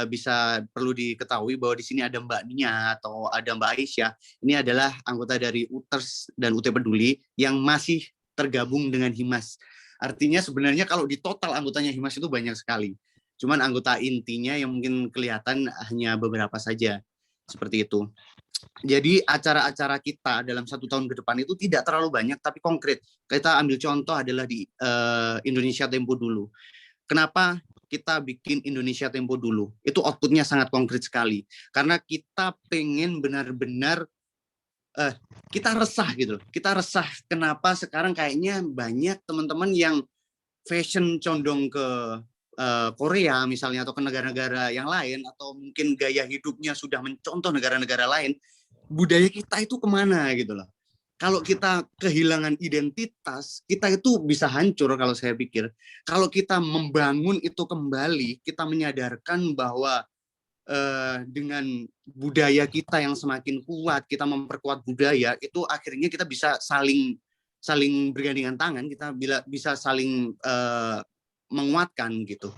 D: bisa perlu diketahui bahwa di sini ada Mbak Nia atau ada Mbak Aisyah. Ini adalah anggota dari UTERS dan UT Peduli yang masih tergabung dengan Himas. Artinya sebenarnya kalau di total anggotanya Himas itu banyak sekali. Cuman anggota intinya yang mungkin kelihatan hanya beberapa saja. Seperti itu. Jadi acara-acara kita dalam 1 tahun ke depan itu tidak terlalu banyak tapi konkret. Kita ambil contoh adalah di Indonesia Tempo dulu. Kenapa kita bikin Indonesia Tempo dulu? Itu outputnya sangat konkret sekali. Karena kita pengen benar-benar kita resah gitu. Kita resah kenapa sekarang kayaknya banyak teman-teman yang fashion condong ke Korea misalnya atau ke negara-negara yang lain, atau mungkin gaya hidupnya sudah mencontoh negara-negara lain. Budaya kita itu kemana gitu loh. Kalau kita kehilangan identitas, kita itu bisa hancur kalau saya pikir. Kalau kita membangun itu kembali, kita menyadarkan bahwa dengan budaya kita yang semakin kuat, kita memperkuat budaya, itu akhirnya kita bisa saling bergandengan tangan, kita bisa saling menguatkan gitu.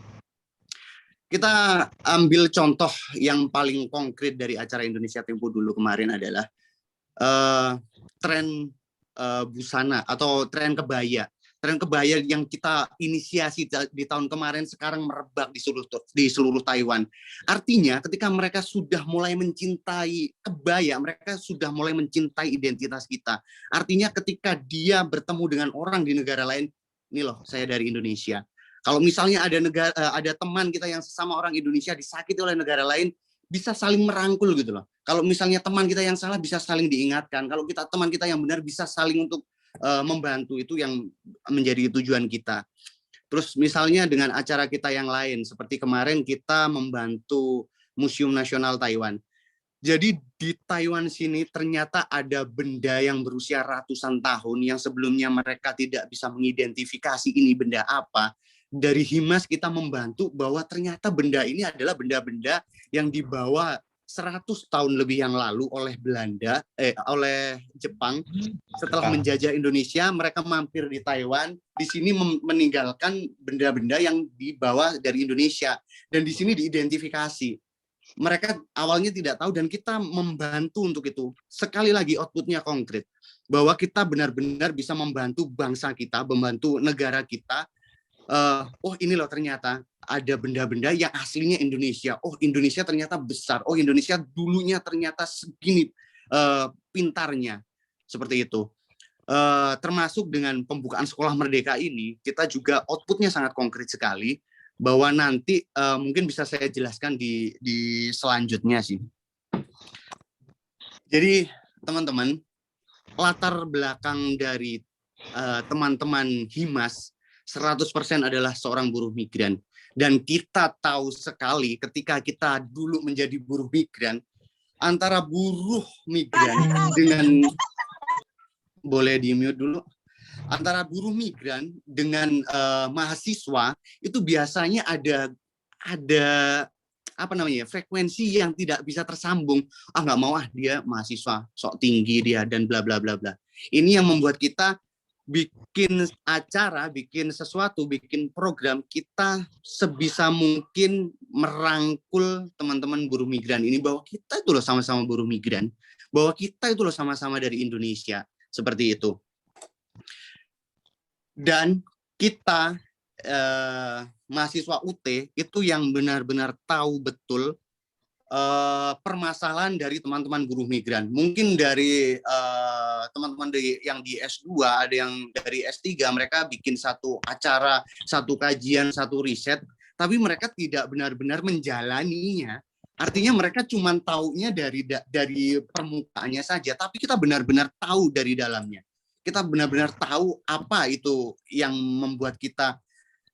D: Kita ambil contoh yang paling konkret dari acara Indonesia Tempo dulu kemarin adalah tren busana atau tren kebaya. Tren kebaya yang kita inisiasi di tahun kemarin sekarang merebak di seluruh Taiwan. Artinya ketika mereka sudah mulai mencintai kebaya, mereka sudah mulai mencintai identitas kita. Artinya ketika dia bertemu dengan orang di negara lain, ini loh saya dari Indonesia. Kalau misalnya ada teman kita yang sesama orang Indonesia disakiti oleh negara lain, bisa saling merangkul gitu loh. Kalau misalnya teman kita yang salah bisa saling diingatkan. Kalau teman kita yang benar bisa saling untuk membantu, itu yang menjadi tujuan kita. Terus misalnya dengan acara kita yang lain, seperti kemarin kita membantu Museum Nasional Taiwan. Jadi di Taiwan sini ternyata ada benda yang berusia ratusan tahun yang sebelumnya mereka tidak bisa mengidentifikasi ini benda apa. Dari Himas kita membantu bahwa ternyata benda ini adalah benda-benda yang dibawa 100 tahun lebih yang lalu oleh oleh Jepang. Setelah menjajah Indonesia, mereka mampir di Taiwan, di sini meninggalkan benda-benda yang dibawa dari Indonesia, dan di sini diidentifikasi. Mereka awalnya tidak tahu dan kita membantu untuk itu. Sekali lagi outputnya konkret, bahwa kita benar-benar bisa membantu bangsa kita, membantu negara kita. Oh ini loh ternyata ada benda-benda yang aslinya Indonesia. Oh Indonesia ternyata besar. Oh Indonesia dulunya ternyata segini pintarnya. Seperti itu. Termasuk dengan pembukaan Sekolah Merdeka ini, kita juga outputnya sangat konkret sekali. Bahwa nanti mungkin bisa saya jelaskan di selanjutnya sih. Jadi teman-teman, latar belakang dari teman-teman Himas 100% adalah seorang buruh migran. Dan kita tahu sekali ketika kita dulu menjadi buruh migran, antara buruh migran dengan, boleh di-mute dulu, antara buruh migran dengan mahasiswa itu biasanya ada apa namanya, frekuensi yang tidak bisa tersambung. Nggak mau dia mahasiswa sok tinggi dia dan bla bla bla bla. Ini yang membuat kita bikin acara, bikin sesuatu, bikin program, kita sebisa mungkin merangkul teman-teman buruh migran ini, bahwa kita itu loh sama-sama buruh migran, bahwa kita itu loh sama-sama dari Indonesia, seperti itu. Dan kita mahasiswa UT itu yang benar-benar tahu betul permasalahan dari teman-teman buruh migran. Mungkin dari teman-teman yang di S2, ada yang dari S3, mereka bikin satu acara, satu kajian, satu riset, tapi mereka tidak benar-benar menjalaninya. Artinya mereka cuma taunya dari permukaannya saja, tapi kita benar-benar tahu dari dalamnya. Kita benar-benar tahu apa itu yang membuat kita,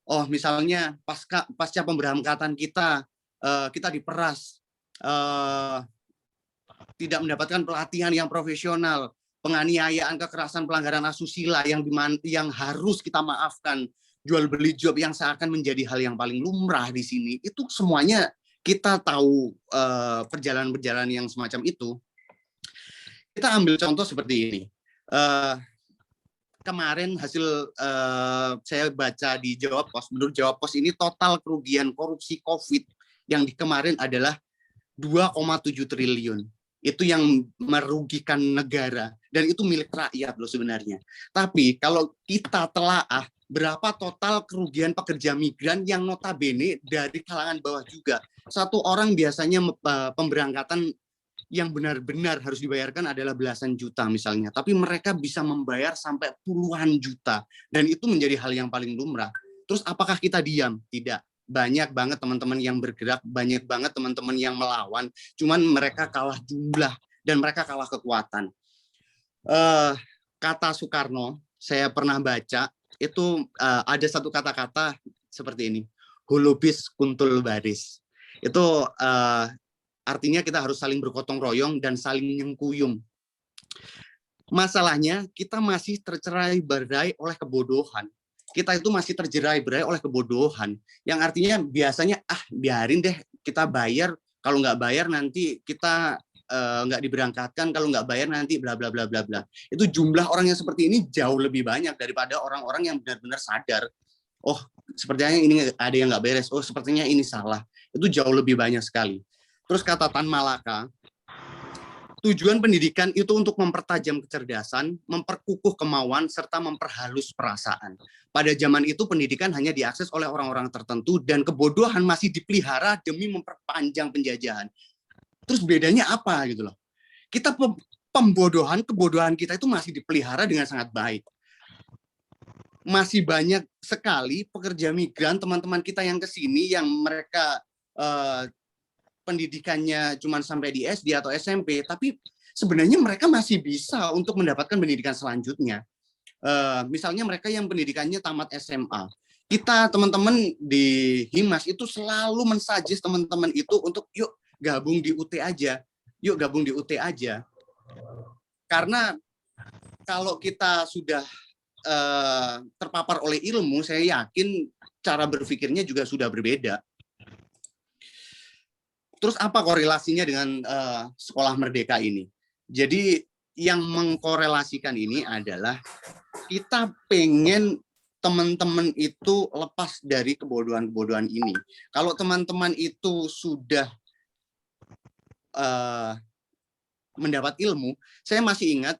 D: oh misalnya pasca pemberangkatan kita diperas, tidak mendapatkan pelatihan yang profesional, penganiayaan, kekerasan, pelanggaran asusila yang harus kita maafkan, jual beli job yang seakan menjadi hal yang paling lumrah di sini. Itu semuanya kita tahu perjalanan-perjalanan yang semacam itu. Kita ambil contoh seperti ini. Kemarin hasil saya baca di Jawa Pos, menurut Jawa Pos ini total kerugian korupsi COVID yang kemarin adalah 2,7 triliun. Itu yang merugikan negara, dan itu milik rakyat loh sebenarnya. Tapi kalau kita telaah berapa total kerugian pekerja migran yang notabene dari kalangan bawah juga. Satu orang biasanya pemberangkatan yang benar-benar harus dibayarkan adalah belasan juta misalnya, tapi mereka bisa membayar sampai puluhan juta, dan itu menjadi hal yang paling lumrah. Terus apakah kita diam? Tidak. Banyak banget teman-teman yang bergerak, banyak banget teman-teman yang melawan, cuman mereka kalah jumlah dan mereka kalah kekuatan. Kata Soekarno, saya pernah baca, itu ada satu kata-kata seperti ini, holobis kuntul baris. Itu artinya kita harus saling bergotong royong dan saling nyengkuyung. Masalahnya kita masih tercerai-berai oleh kebodohan. Kita itu masih tercerai-berai oleh kebodohan. Yang artinya biasanya, biarin deh kita bayar, kalau nggak bayar nanti kita nggak diberangkatkan, kalau nggak bayar nanti bla bla bla bla bla. Itu jumlah orang yang seperti ini jauh lebih banyak daripada orang-orang yang benar-benar sadar. Oh, sepertinya ini ada yang nggak beres. Oh, sepertinya ini salah. Itu jauh lebih banyak sekali. Terus kata Tan Malaka, tujuan pendidikan itu untuk mempertajam kecerdasan, memperkukuh kemauan, serta memperhalus perasaan. Pada zaman itu pendidikan hanya diakses oleh orang-orang tertentu dan kebodohan masih dipelihara demi memperpanjang penjajahan. Terus bedanya apa gitu loh? Kita kebodohan kita itu masih dipelihara dengan sangat baik. Masih banyak sekali pekerja migran, teman-teman kita yang ke sini yang mereka pendidikannya cuma sampai di SD atau SMP, tapi sebenarnya mereka masih bisa untuk mendapatkan pendidikan selanjutnya. Misalnya mereka yang pendidikannya tamat SMA. Kita teman-teman di Himas itu selalu mensuggest teman-teman itu untuk yuk gabung di UT aja. Yuk gabung di UT aja. Karena kalau kita sudah terpapar oleh ilmu, saya yakin cara berpikirnya juga sudah berbeda. Terus apa korelasinya dengan sekolah merdeka ini? Jadi yang mengkorelasikan ini adalah kita pengen teman-teman itu lepas dari kebodohan-kebodohan ini. Kalau teman-teman itu sudah mendapat ilmu, saya masih ingat,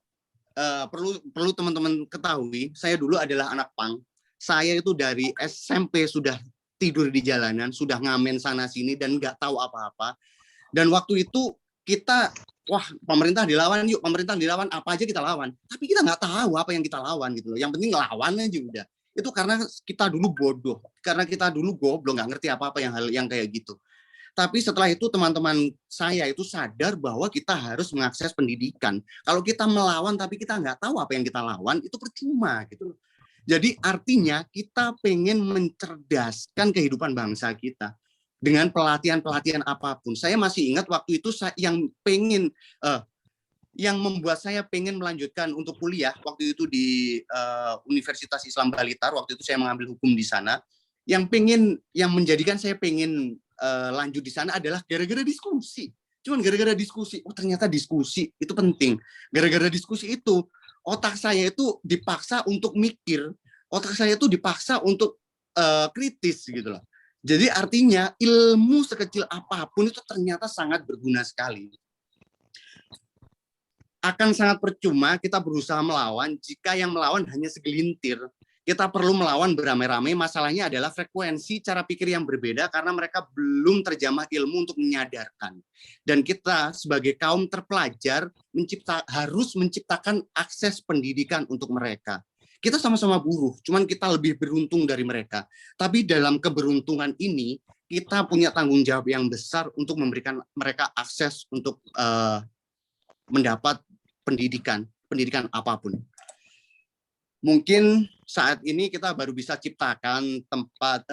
D: perlu teman-teman ketahui, saya dulu adalah anak pang. Saya itu dari SMP sudah tidur di jalanan, sudah ngamen sana-sini dan nggak tahu apa-apa. Dan waktu itu kita, wah pemerintah dilawan, yuk pemerintah dilawan, apa aja kita lawan. Tapi kita nggak tahu apa yang kita lawan gitu loh. Yang penting lawan aja udah. Itu karena kita dulu bodoh, karena kita dulu goblok, nggak ngerti apa-apa yang kayak gitu. Tapi setelah itu teman-teman saya itu sadar bahwa kita harus mengakses pendidikan. Kalau kita melawan tapi kita nggak tahu apa yang kita lawan, itu percuma gitu. Jadi artinya kita pengen mencerdaskan kehidupan bangsa kita dengan pelatihan-pelatihan apapun. Saya masih ingat waktu itu yang membuat saya pengen melanjutkan untuk kuliah waktu itu di Universitas Islam Blitar. Waktu itu saya mengambil hukum di sana. Yang menjadikan saya pengen lanjut di sana adalah gara-gara diskusi. Cuman gara-gara diskusi, oh ternyata diskusi itu penting. Gara-gara diskusi itu, otak saya itu dipaksa untuk mikir, otak saya itu dipaksa untuk kritis gitu loh. Jadi artinya ilmu sekecil apapun itu ternyata sangat berguna sekali. Akan sangat percuma kita berusaha melawan jika yang melawan hanya segelintir. Kita perlu melawan beramai-ramai. Masalahnya adalah frekuensi cara pikir yang berbeda karena mereka belum terjamah ilmu untuk menyadarkan. Dan kita sebagai kaum terpelajar harus menciptakan akses pendidikan untuk mereka. Kita sama-sama buruh, cuman kita lebih beruntung dari mereka. Tapi dalam keberuntungan ini, kita punya tanggung jawab yang besar untuk memberikan mereka akses untuk mendapat pendidikan apapun. Mungkin saat ini kita baru bisa ciptakan tempat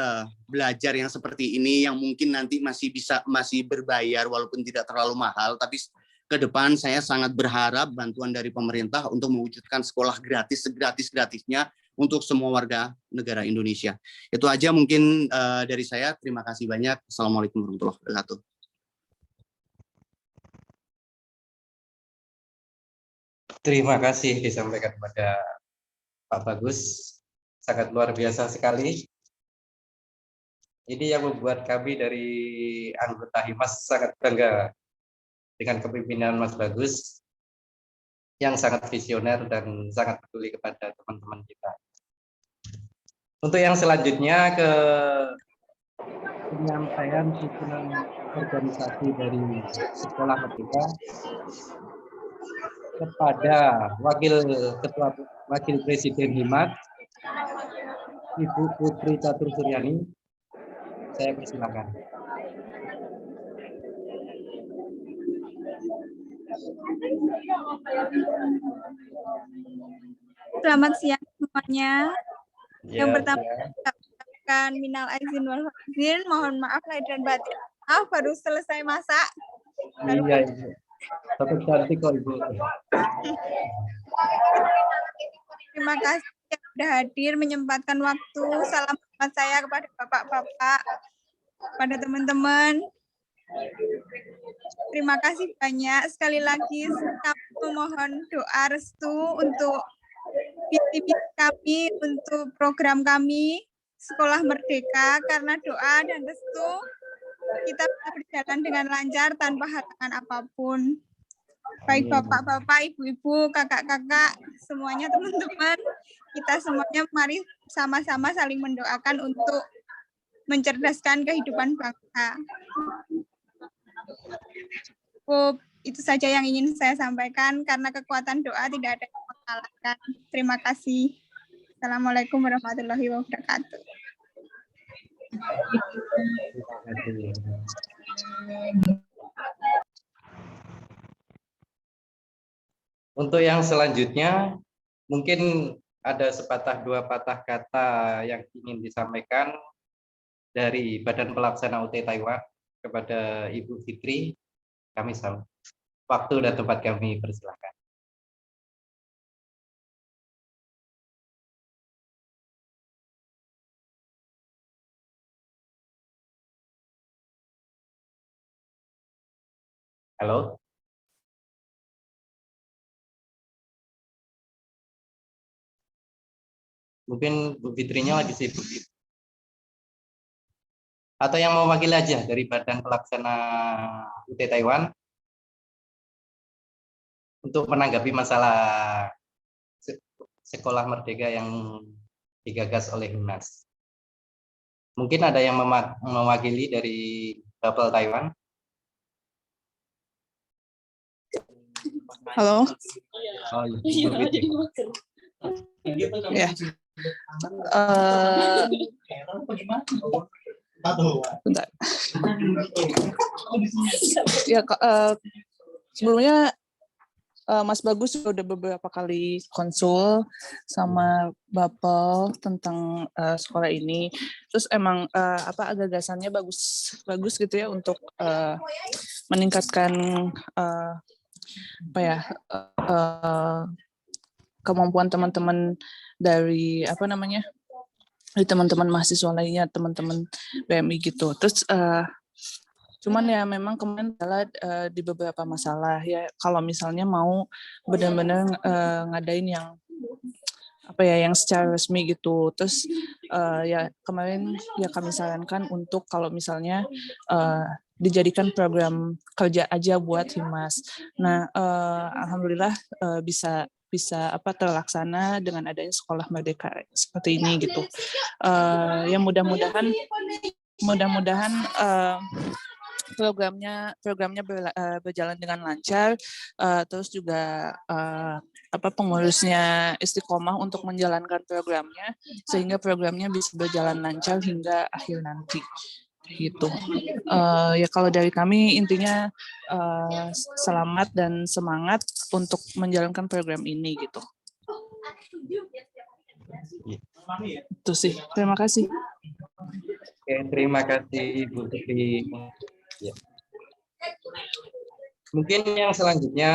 D: belajar yang seperti ini yang mungkin nanti masih berbayar walaupun tidak terlalu mahal, tapi ke depan saya sangat berharap bantuan dari pemerintah untuk mewujudkan sekolah gratis segratis-gratisnya untuk semua warga negara Indonesia. Itu aja mungkin dari saya. Terima kasih banyak. Assalamualaikum warahmatullahi wabarakatuh.
A: Terima kasih disampaikan kepada Pak Bagus, sangat luar biasa sekali. Ini yang membuat kami dari anggota Himas sangat bangga dengan kepemimpinan Mas Bagus yang sangat visioner dan sangat peduli kepada teman-teman kita. Untuk yang selanjutnya ke penyampaian dukungan organisasi dari Sekolah Merdeka kepada Wakil Presiden Himas, Ibu Putri Catur Suryani, saya persilakan.
H: Selamat siang semuanya.
A: Ya,
H: Yang pertama,
A: siang.
H: saya ucapkan minal aizin wal faizin. Mohon maaf lahir dan batin. Maaf, baru selesai masak.
A: Iya, Ibu. Tapi cantik kok, Ibu.
H: Terima kasih yang sudah hadir, menyempatkan waktu. Salam hormat saya kepada bapak-bapak, pada teman-teman. Terima kasih banyak. Sekali lagi, kami memohon doa restu untuk visi-misi kami, untuk program kami, Sekolah Merdeka, karena doa dan restu kita bisa berjalan dengan lancar tanpa halangan apapun. Baik bapak-bapak, ibu-ibu, kakak-kakak, semuanya teman-teman, kita semuanya mari sama-sama saling mendoakan untuk mencerdaskan kehidupan bangsa. Cukup itu saja yang ingin saya sampaikan, karena kekuatan doa tidak ada yang mengalahkan. Terima kasih. Assalamualaikum warahmatullahi wabarakatuh.
A: Untuk yang selanjutnya, mungkin ada sepatah dua patah kata yang ingin disampaikan dari Badan Pelaksana UT Taiwan kepada Ibu Fitri. Kami sama. Waktu dan tempat kami persilakan. Halo. Mungkin Bu Fitrinya lagi sibuk. Atau yang mau wakil aja dari Badan Pelaksana UT Taiwan untuk menanggapi masalah Sekolah Merdeka yang digagas oleh Humas. Mungkin ada yang mewakili dari Bapel Taiwan.
C: Halo.
A: Oh, iya.
C: Ya. Bentar. Ya, sebelumnya Mas Bagus udah beberapa kali konsul sama Bapel tentang sekolah ini. Terus emang gagasannya bagus gitu ya untuk meningkatkan kemampuan teman-teman dari dari teman-teman mahasiswa lainnya, teman-teman BMI gitu. Terus cuman ya memang kemarin adalah di beberapa masalah ya, kalau misalnya mau benar-benar ngadain yang secara resmi gitu. Terus ya kemarin ya kami sarankan untuk kalau misalnya dijadikan program kerja aja buat Himas. Nah, alhamdulillah bisa terlaksana dengan adanya Sekolah Merdeka seperti ini gitu. Ya mudah-mudahan programnya berjalan dengan lancar, terus juga pengurusnya istiqomah untuk menjalankan programnya sehingga programnya bisa berjalan lancar hingga akhir nanti gitu. Ya kalau dari kami intinya selamat dan semangat untuk menjalankan program ini gitu. Itu sih. Terima kasih.
A: Oke, terima kasih Bu Fitri. Ya. Mungkin yang selanjutnya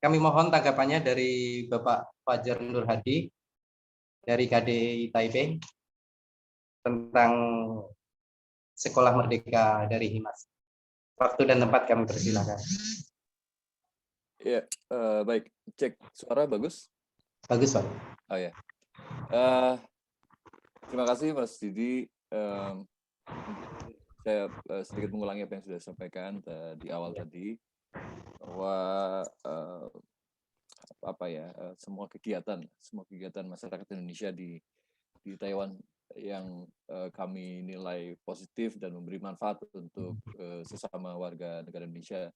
A: kami mohon tanggapannya dari Bapak Fajar Nur Hadi dari KDI Taipei tentang Sekolah Merdeka dari Himas. Waktu dan tempat kami persilakan.
E: Ya, baik. Cek suara bagus?
A: Bagus, Pak.
E: Oh ya. Terima kasih Mas Didi. Saya sedikit mengulangi apa yang sudah disampaikan di awal tadi, bahwa semua kegiatan masyarakat Indonesia di Taiwan yang kami nilai positif dan memberi manfaat untuk sesama warga negara Indonesia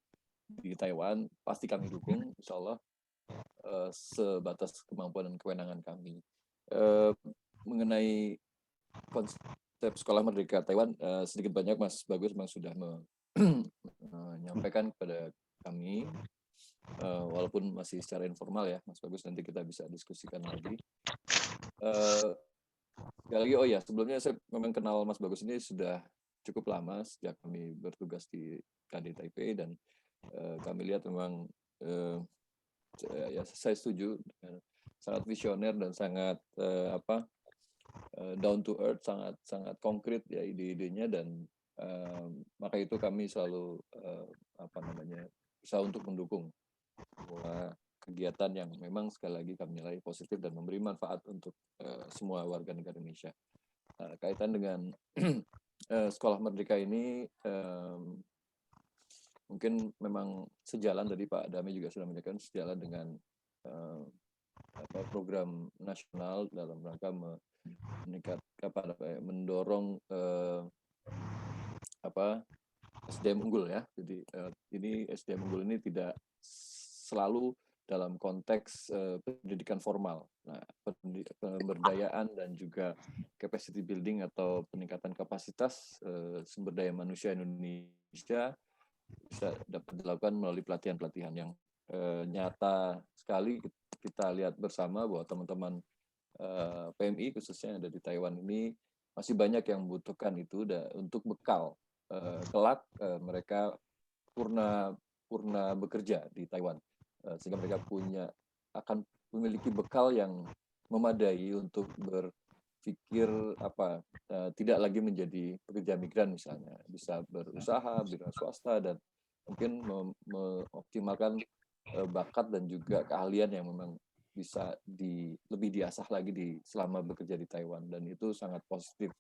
E: di Taiwan, pasti kami dukung, insya Allah, sebatas kemampuan dan kewenangan kami. Mengenai konsep Sekolah Merdeka Taiwan, sedikit banyak Mas Bagus memang sudah menyampaikan kepada kami walaupun masih secara informal ya, Mas Bagus, nanti kita bisa diskusikan lagi. Sekali lagi, oh ya, sebelumnya saya memang kenal Mas Bagus ini sudah cukup lama sejak kami bertugas di KD Taipei, dan kami lihat memang ya saya setuju, sangat visioner dan sangat down to earth, sangat konkret ya ide-idenya, dan maka itu kami selalu berusaha untuk mendukung bahwa kegiatan yang memang sekali lagi kami nilai positif dan memberi manfaat untuk semua warga negara Indonesia. Nah, kaitan dengan Sekolah Merdeka ini mungkin memang sejalan, tadi Pak Dame juga sudah menyampaikan, sejalan dengan program nasional dalam rangka mendorong SDM unggul ya. Jadi ini SDM unggul ini tidak selalu dalam konteks pendidikan formal. Nah, pemberdayaan dan juga capacity building atau peningkatan kapasitas sumber daya manusia Indonesia bisa dapat dilakukan melalui pelatihan-pelatihan yang nyata sekali. Kita lihat bersama bahwa teman-teman PMI khususnya yang ada di Taiwan ini masih banyak yang membutuhkan itu untuk bekal kelak mereka purna bekerja di Taiwan, sehingga mereka akan memiliki bekal yang memadai untuk berpikir tidak lagi menjadi pekerja migran misalnya, bisa berusaha, wira swasta, dan mungkin mengoptimalkan bakat dan juga keahlian yang memang bisa lebih diasah lagi selama bekerja di Taiwan, dan itu sangat positif.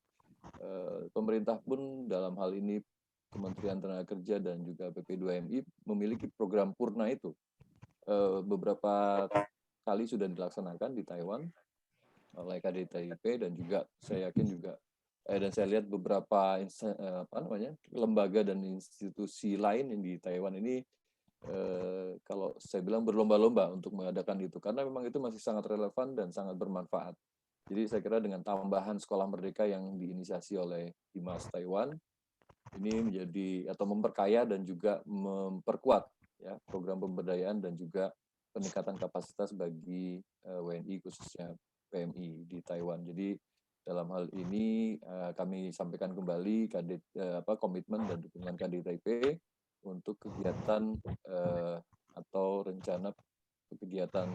E: Pemerintah pun dalam hal ini Kementerian Tenaga Kerja dan juga PP2MI memiliki program purna itu. Beberapa kali sudah dilaksanakan di Taiwan oleh KDTIP, dan juga saya yakin juga dan saya lihat beberapa lembaga dan institusi lain yang di Taiwan ini kalau saya bilang berlomba-lomba untuk mengadakan itu, karena memang itu masih sangat relevan dan sangat bermanfaat. Jadi saya kira dengan tambahan Sekolah Merdeka yang diinisiasi oleh Himas Taiwan ini menjadi atau memperkaya dan juga memperkuat ya program pemberdayaan dan juga peningkatan kapasitas bagi WNI khususnya PMI di Taiwan. Jadi dalam hal ini kami sampaikan kembali komitmen dan dukungan KDTIP untuk kegiatan atau rencana kegiatan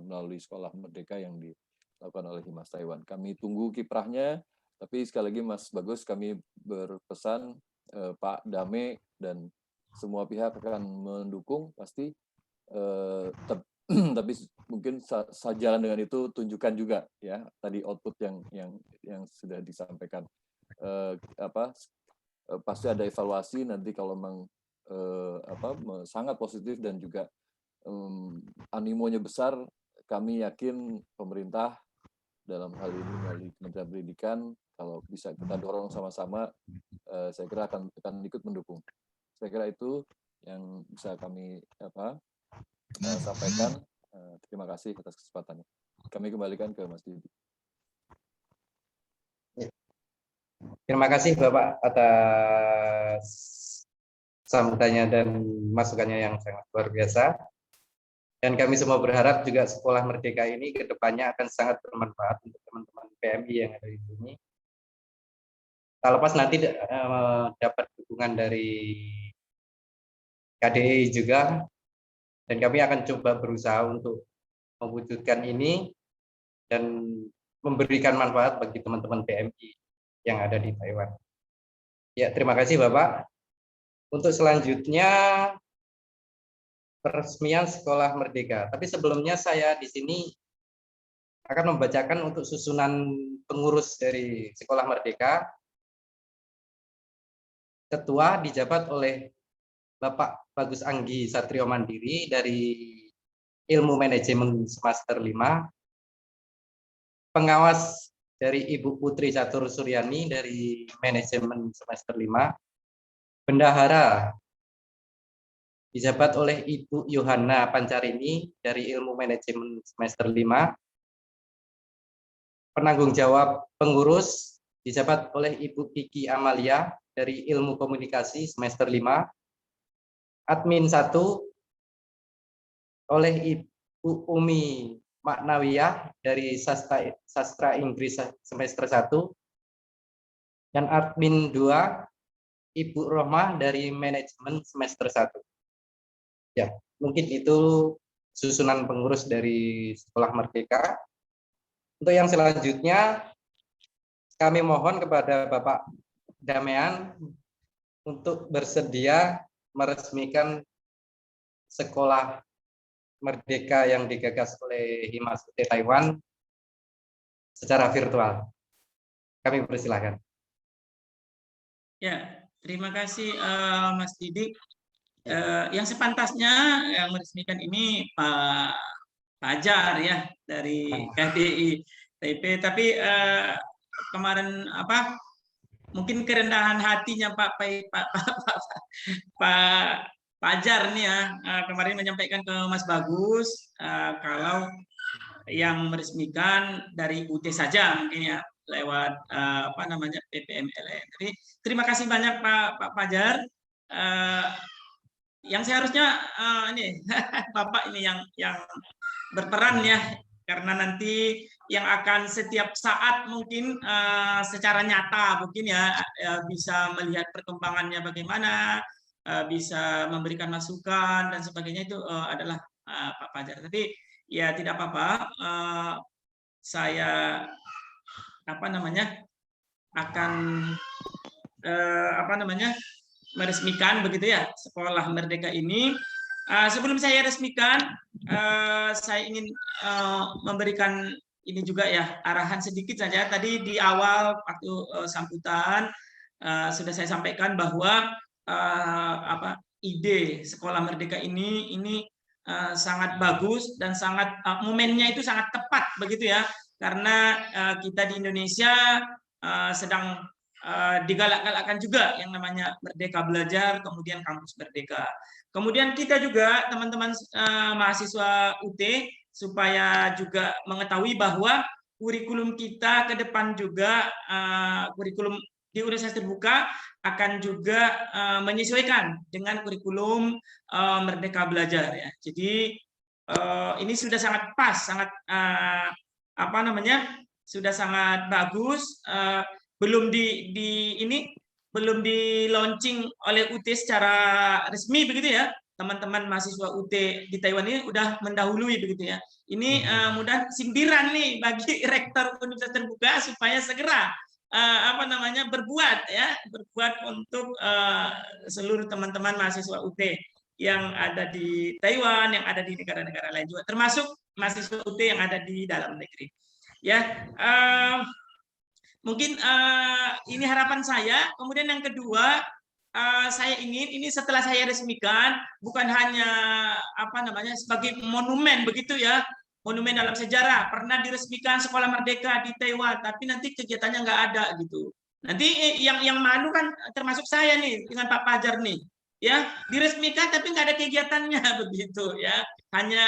E: melalui Sekolah Merdeka yang dilakukan oleh Himas Taiwan. Kami tunggu kiprahnya, tapi sekali lagi Mas Bagus, kami berpesan Pak Dame dan semua pihak akan mendukung pasti, tapi mungkin sejalan dengan itu tunjukkan juga ya tadi output yang sudah disampaikan. Pasti ada evaluasi nanti kalau memang sangat positif dan juga animonya besar, kami yakin pemerintah dalam hal ini melalui Kementerian Pendidikan, kalau bisa kita dorong sama-sama, saya kira akan ikut mendukung. Saya kira itu yang bisa kami sampaikan. Terima kasih atas kesempatannya. Kami kembalikan ke Mas Didi.
A: Terima kasih Bapak atas sambutannya dan masukannya yang sangat luar biasa. Dan kami semua berharap juga Sekolah Merdeka ini ke depannya akan sangat bermanfaat untuk teman-teman PMI yang ada di sini. Kalau pas nanti dapat dukungan dari KDI juga, dan kami akan coba berusaha untuk mewujudkan ini dan memberikan manfaat bagi teman-teman PMI yang ada di Taiwan. Ya, terima kasih Bapak. Untuk selanjutnya peresmian Sekolah Merdeka. Tapi sebelumnya saya di sini akan membacakan untuk susunan pengurus dari Sekolah Merdeka. Ketua dijabat oleh Bapak Bagus Anggi Satrio Mandiri dari Ilmu Manajemen Semester 5. Pengawas dari Ibu Putri Catur Suryani dari Manajemen Semester 5. Bendahara dijabat oleh Ibu Yohana Pancarini dari Ilmu Manajemen Semester 5. Penanggung jawab pengurus dijabat oleh Ibu Kiki Amalia dari Ilmu Komunikasi Semester 5. Admin 1 oleh Ibu Umi Maknawiyah dari Sastra Inggris semester 1, dan admin 2 Ibu Rohmah dari Manajemen semester 1. Ya, mungkin itu susunan pengurus dari Sekolah Merdeka. Untuk yang selanjutnya, kami mohon kepada Bapak Damean untuk bersedia meresmikan Sekolah Merdeka yang digagas oleh Himas UT Taiwan secara virtual. Kami persilakan.
G: Ya, terima kasih Mas Didik. Yang sepantasnya yang meresmikan ini Pak Fajar ya dari KDI TIP. Tapi kemarin mungkin kerendahan hatinya Pak Fajar nih ya, kemarin menyampaikan ke Mas Bagus kalau yang meresmikan dari UT saja mungkin ya, lewat PPMLN. Jadi terima kasih banyak Pak Fajar. Yang seharusnya ini Bapak ini yang berperan ya, karena nanti yang akan setiap saat mungkin secara nyata mungkin ya bisa melihat perkembangannya bagaimana, bisa memberikan masukan dan sebagainya, itu adalah Pak Fajar. Tapi ya tidak apa-apa, saya akan meresmikan begitu ya Sekolah Merdeka ini. Sebelum saya resmikan, saya ingin memberikan ini juga ya, arahan sedikit saja. Tadi di awal waktu sambutan sudah saya sampaikan bahwa ide Sekolah Merdeka ini sangat bagus dan sangat momennya itu sangat tepat begitu ya, karena kita di Indonesia sedang digalak-galakkan juga yang namanya Merdeka Belajar, kemudian Kampus Merdeka. Kemudian kita juga teman-teman mahasiswa UT supaya juga mengetahui bahwa kurikulum kita ke depan juga, kurikulum di Universitas Terbuka akan juga menyesuaikan dengan kurikulum Merdeka Belajar ya. Jadi ini sudah sangat pas, sangat sudah sangat bagus. Belum belum di launching oleh UT secara resmi begitu ya, teman-teman mahasiswa UT di Taiwan ini udah mendahului begitu ya. Ini mudah sindiran nih bagi Rektor Universitas Terbuka supaya segera berbuat untuk seluruh teman-teman mahasiswa UT yang ada di Taiwan, yang ada di negara-negara lain juga, termasuk mahasiswa UT yang ada di dalam negeri. Ya, mungkin ini harapan saya. Kemudian yang kedua, saya ingin ini setelah saya resmikan bukan hanya sebagai monumen begitu ya, monumen dalam sejarah pernah diresmikan Sekolah Merdeka di Taiwan, tapi nanti kegiatannya nggak ada gitu. Nanti yang malu kan termasuk saya nih dengan Pak Fajar nih ya, diresmikan tapi nggak ada kegiatannya begitu ya, hanya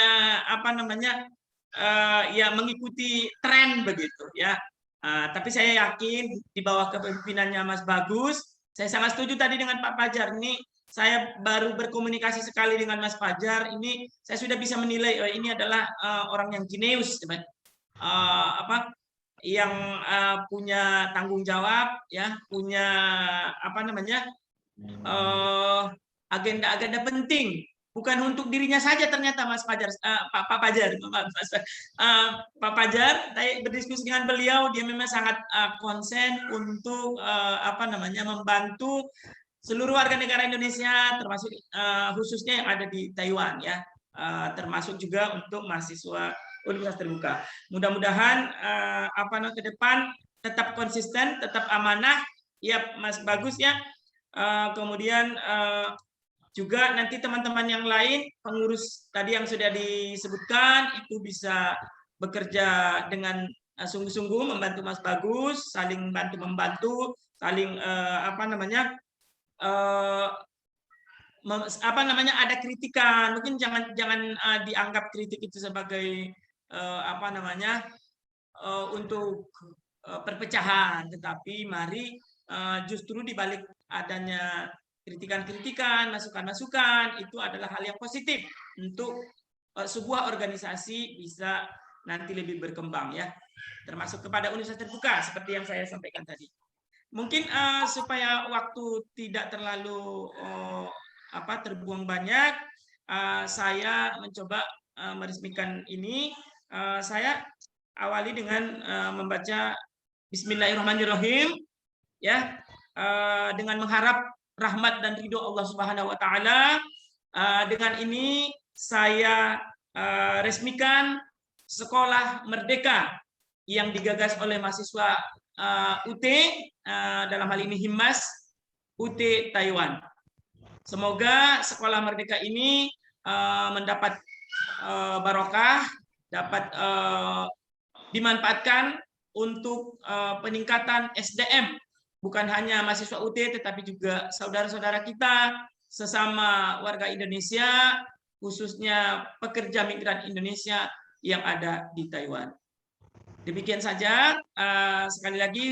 G: ya mengikuti tren begitu ya. Tapi saya yakin di bawah kepemimpinannya Mas Bagus, saya sangat setuju tadi dengan Pak Fajar. Ini saya baru berkomunikasi sekali dengan Mas Fajar, ini saya sudah bisa menilai ini adalah orang yang jenius, yang punya tanggung jawab, ya, punya agenda-agenda penting. Bukan untuk dirinya saja ternyata Mas Fajar, Pak Fajar, Pak Fajar, saya berdiskusi dengan beliau, dia memang sangat konsen untuk membantu seluruh warga negara Indonesia, termasuk khususnya yang ada di Taiwan ya, termasuk juga untuk mahasiswa Universitas Terbuka. Mudah-mudahan ke depan tetap konsisten, tetap amanah, ya Mas Bagus ya. Kemudian juga nanti teman-teman yang lain, pengurus tadi yang sudah disebutkan, itu bisa bekerja dengan sungguh-sungguh membantu Mas Bagus, saling bantu-membantu, saling ada kritikan. Mungkin jangan dianggap kritik itu sebagai untuk perpecahan, tetapi mari justru dibalik adanya kritikan-kritikan, masukan-masukan, itu adalah hal yang positif untuk sebuah organisasi bisa nanti lebih berkembang ya, termasuk kepada universitas terbuka seperti yang saya sampaikan tadi. Mungkin supaya waktu tidak terlalu terbuang banyak, saya mencoba meresmikan ini. Saya awali dengan membaca Bismillahirrahmanirrahim, ya, dengan mengharap rahmat dan ridho Allah Subhanahu Wa Taala. Dengan ini saya resmikan Sekolah Merdeka yang digagas oleh mahasiswa UT, dalam hal ini Himmas UT Taiwan. Semoga Sekolah Merdeka ini mendapat barokah, dapat dimanfaatkan untuk peningkatan SDM, bukan hanya mahasiswa UT, tetapi juga saudara-saudara kita sesama warga Indonesia, khususnya pekerja migran Indonesia yang ada di Taiwan. Demikian saja, sekali lagi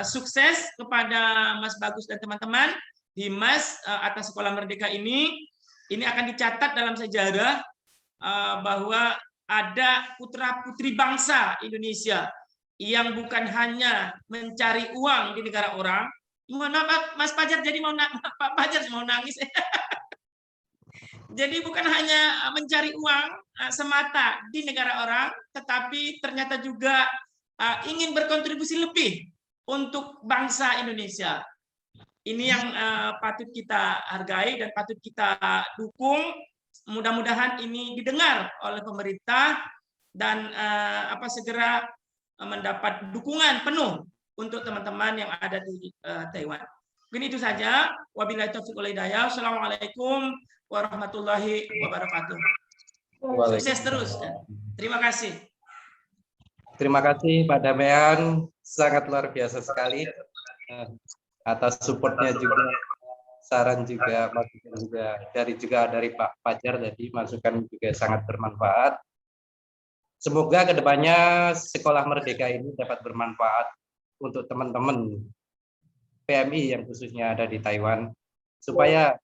G: sukses kepada Mas Bagus dan teman-teman di Mas atas Sekolah Merdeka ini. Ini akan dicatat dalam sejarah bahwa ada putra-putri bangsa Indonesia yang bukan hanya mencari uang di negara orang. Mohon maaf, Mas Fajar jadi Pak Fajar mau nangis. Jadi bukan hanya mencari uang semata di negara orang, tetapi ternyata juga ingin berkontribusi lebih untuk bangsa Indonesia. Ini yang patut kita hargai dan patut kita dukung. Mudah-mudahan ini didengar oleh pemerintah dan segera mendapat dukungan penuh untuk teman-teman yang ada di Taiwan. Mungkin itu saja. Wabillahi taufiq wal hidayah. Assalamualaikum warahmatullahi wabarakatuh. Sukses terus. Terima kasih.
A: Terima kasih Pak Damian, sangat luar biasa sekali atas supportnya juga, saran juga, masukan juga dari Pak Fajar tadi, masukan juga sangat bermanfaat. Semoga kedepannya Sekolah Merdeka ini dapat bermanfaat untuk teman-teman PMI yang khususnya ada di Taiwan, supaya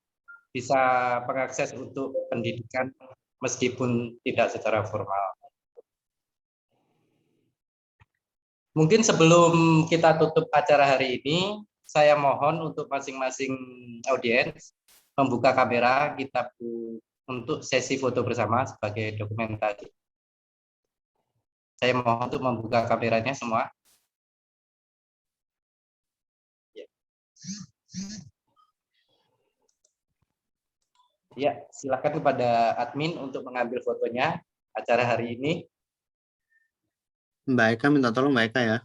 A: bisa mengakses untuk pendidikan meskipun tidak secara formal. Mungkin sebelum kita tutup acara hari ini, saya mohon untuk masing-masing audiens membuka kamera kita untuk sesi foto bersama sebagai dokumentasi. Saya mohon untuk membuka kameranya semua. Ya, silakan kepada admin untuk mengambil fotonya acara hari ini.
D: Mbak Eka minta tolong Mbak Eka ya.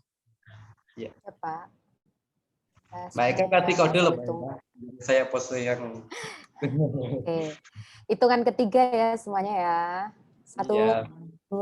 A: Ya,
N: Pak.
A: Mbak Eka kasih kode loh, Mbak Eka. Saya pose yang.
N: Oke. Hitungan ketiga ya semuanya ya. 1, 2,